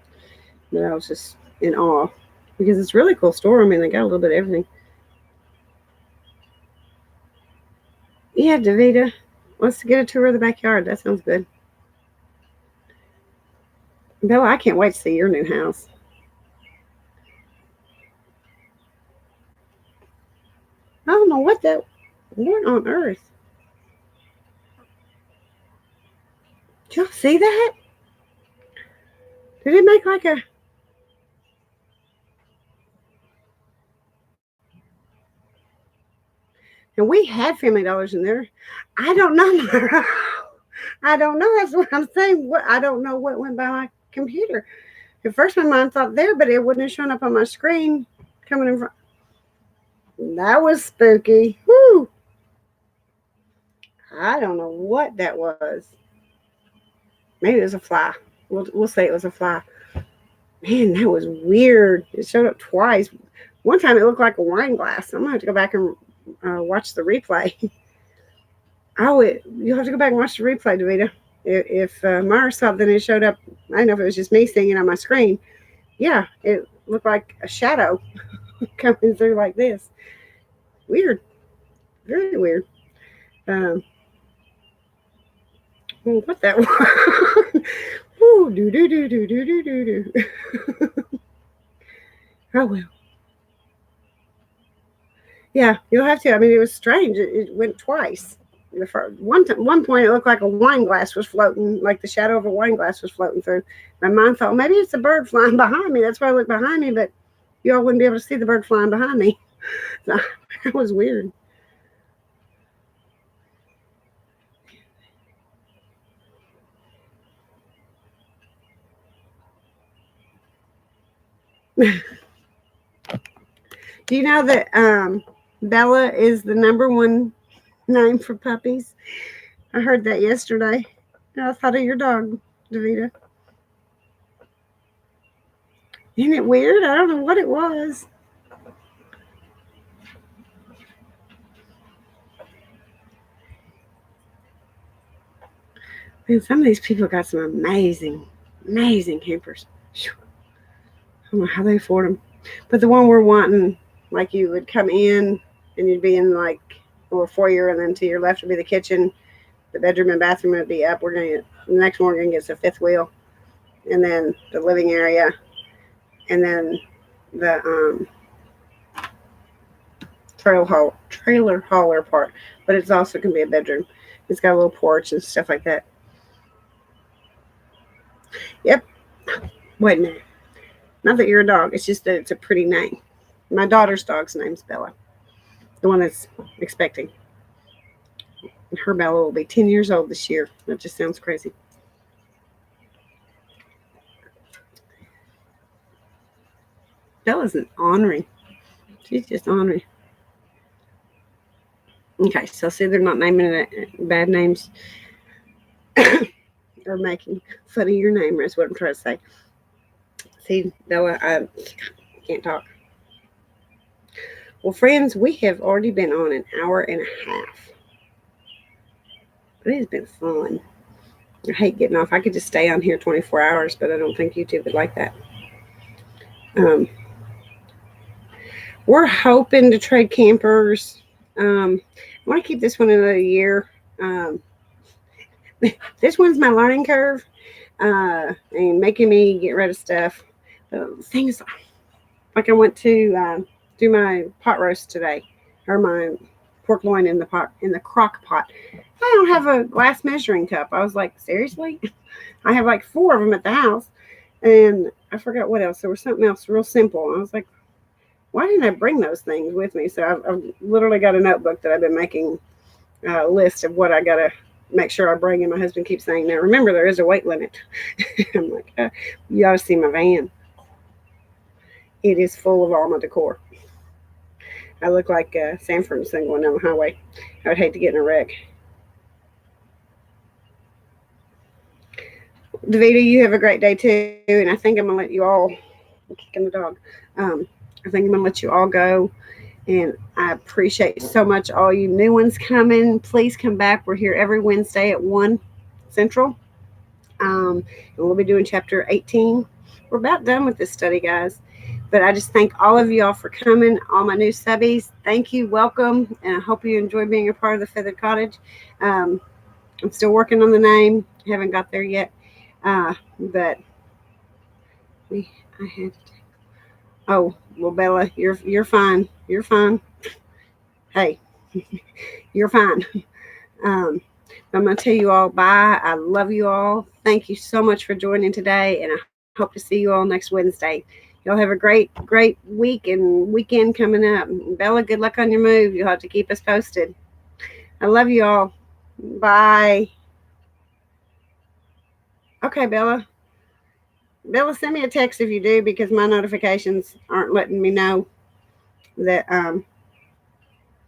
but I was just in awe because it's a really cool store. I mean, they got a little bit of everything. Yeah, Davita, let's get a tour of the backyard. That sounds good. Bella, I can't wait to see your new house. I don't know what on earth? Did y'all see that? Did it make like a... And we had Family Dollars in there. I don't know. I don't know. That's what I'm saying. I don't know what went by my computer. At first, my mind thought there, but it wouldn't have shown up on my screen coming in front. That was spooky. Whoo! I don't know what that was. Maybe it was a fly. We'll say it was a fly. Man, that was weird. It showed up twice. One time it looked like a wine glass. I'm gonna have to go back and watch the replay. You'll have to go back and watch the replay, Davita. If Meyer saw it, then it showed up. I don't know if it was just me seeing it on my screen. Yeah, it looked like a shadow coming through like this. Weird, very weird. What that was? Ooh, do do do do do do do do. Oh well. Yeah, you'll have to. I mean, it was strange. It went twice. One point, it looked like a wine glass was floating, like the shadow of a wine glass was floating through. My mind thought, maybe it's a bird flying behind me. That's why I looked behind me, but you all wouldn't be able to see the bird flying behind me. So, that was weird. Do you know that Bella is the number one name for puppies? I heard that yesterday. I thought of your dog, Davita. Isn't it weird? I don't know what it was. Man, some of these people got some amazing campers. I don't know how they afford them. But the one we're wanting, like you would come in and you'd be in like a little foyer, and then to your left would be the kitchen. The bedroom and bathroom would be up. The next one we're gonna get a fifth wheel, and then the living area, and then the trailer hauler part. But it's also gonna be a bedroom. It's got a little porch and stuff like that. Yep. Wait a minute. Not that you're a dog. It's just that it's a pretty name. My daughter's dog's name's Bella. The one that's expecting. And her Bella will be 10 years old this year. That just sounds crazy. Bella's an ornery. She's just ornery. Okay, so see, they're not naming it bad names. Or making fun of your name, is what I'm trying to say. See, Bella, I can't talk. Well, friends, we have already been on an hour and a half. It has been fun. I hate getting off. I could just stay on here 24 hours, but I don't think YouTube would like that. We're hoping to trade campers. I want to keep this one another year. This one's my learning curve and making me get rid of stuff. Things like I went to do my pot roast today, or my pork loin in the crock pot. I don't have a glass measuring cup. I was like, seriously? I have like 4 of them at the house, and I forgot what else. There was something else real simple. I was like, why didn't I bring those things with me? So I've literally got a notebook that I've been making a list of what I gotta make sure I bring him. My husband keeps saying, now remember, there is a weight limit. I'm like, you ought to see my van. It is full of all my decor. I look like Sanford and Son going down the highway. I would hate to get in a wreck. Davita, you have a great day too, and I think I'm gonna let you all. I'm kicking the dog. I think I'm gonna let you all go, and I appreciate so much all you new ones coming. Please come back. We're here every Wednesday at 1 Central, and we'll be doing chapter 18. We're about done with this study, guys. But I just thank all of you all for coming, all my new subbies. Thank you, welcome, and I hope you enjoy being a part of the Feathered Cottage. Um, I'm still working on the name, haven't got there yet, but I had to. Oh well, Bella, you're fine. You're fine. Hey, you're fine. Um, I'm gonna tell you all bye. I love you all. Thank you so much for joining today, and I hope to see you all next Wednesday. Y'all have a great week and weekend coming up. Bella, good luck on your move. You'll have to keep us posted. I love you all. Bye. Okay, Bella. Bella, send me a text if you do because my notifications aren't letting me know that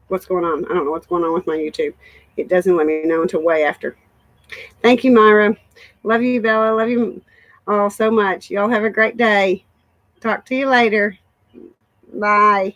what's going on. I don't know what's going on with my YouTube. It doesn't let me know until way after. Thank you, Myra. Love you, Bella. Love you all so much. Y'all have a great day. Talk to you later. Bye.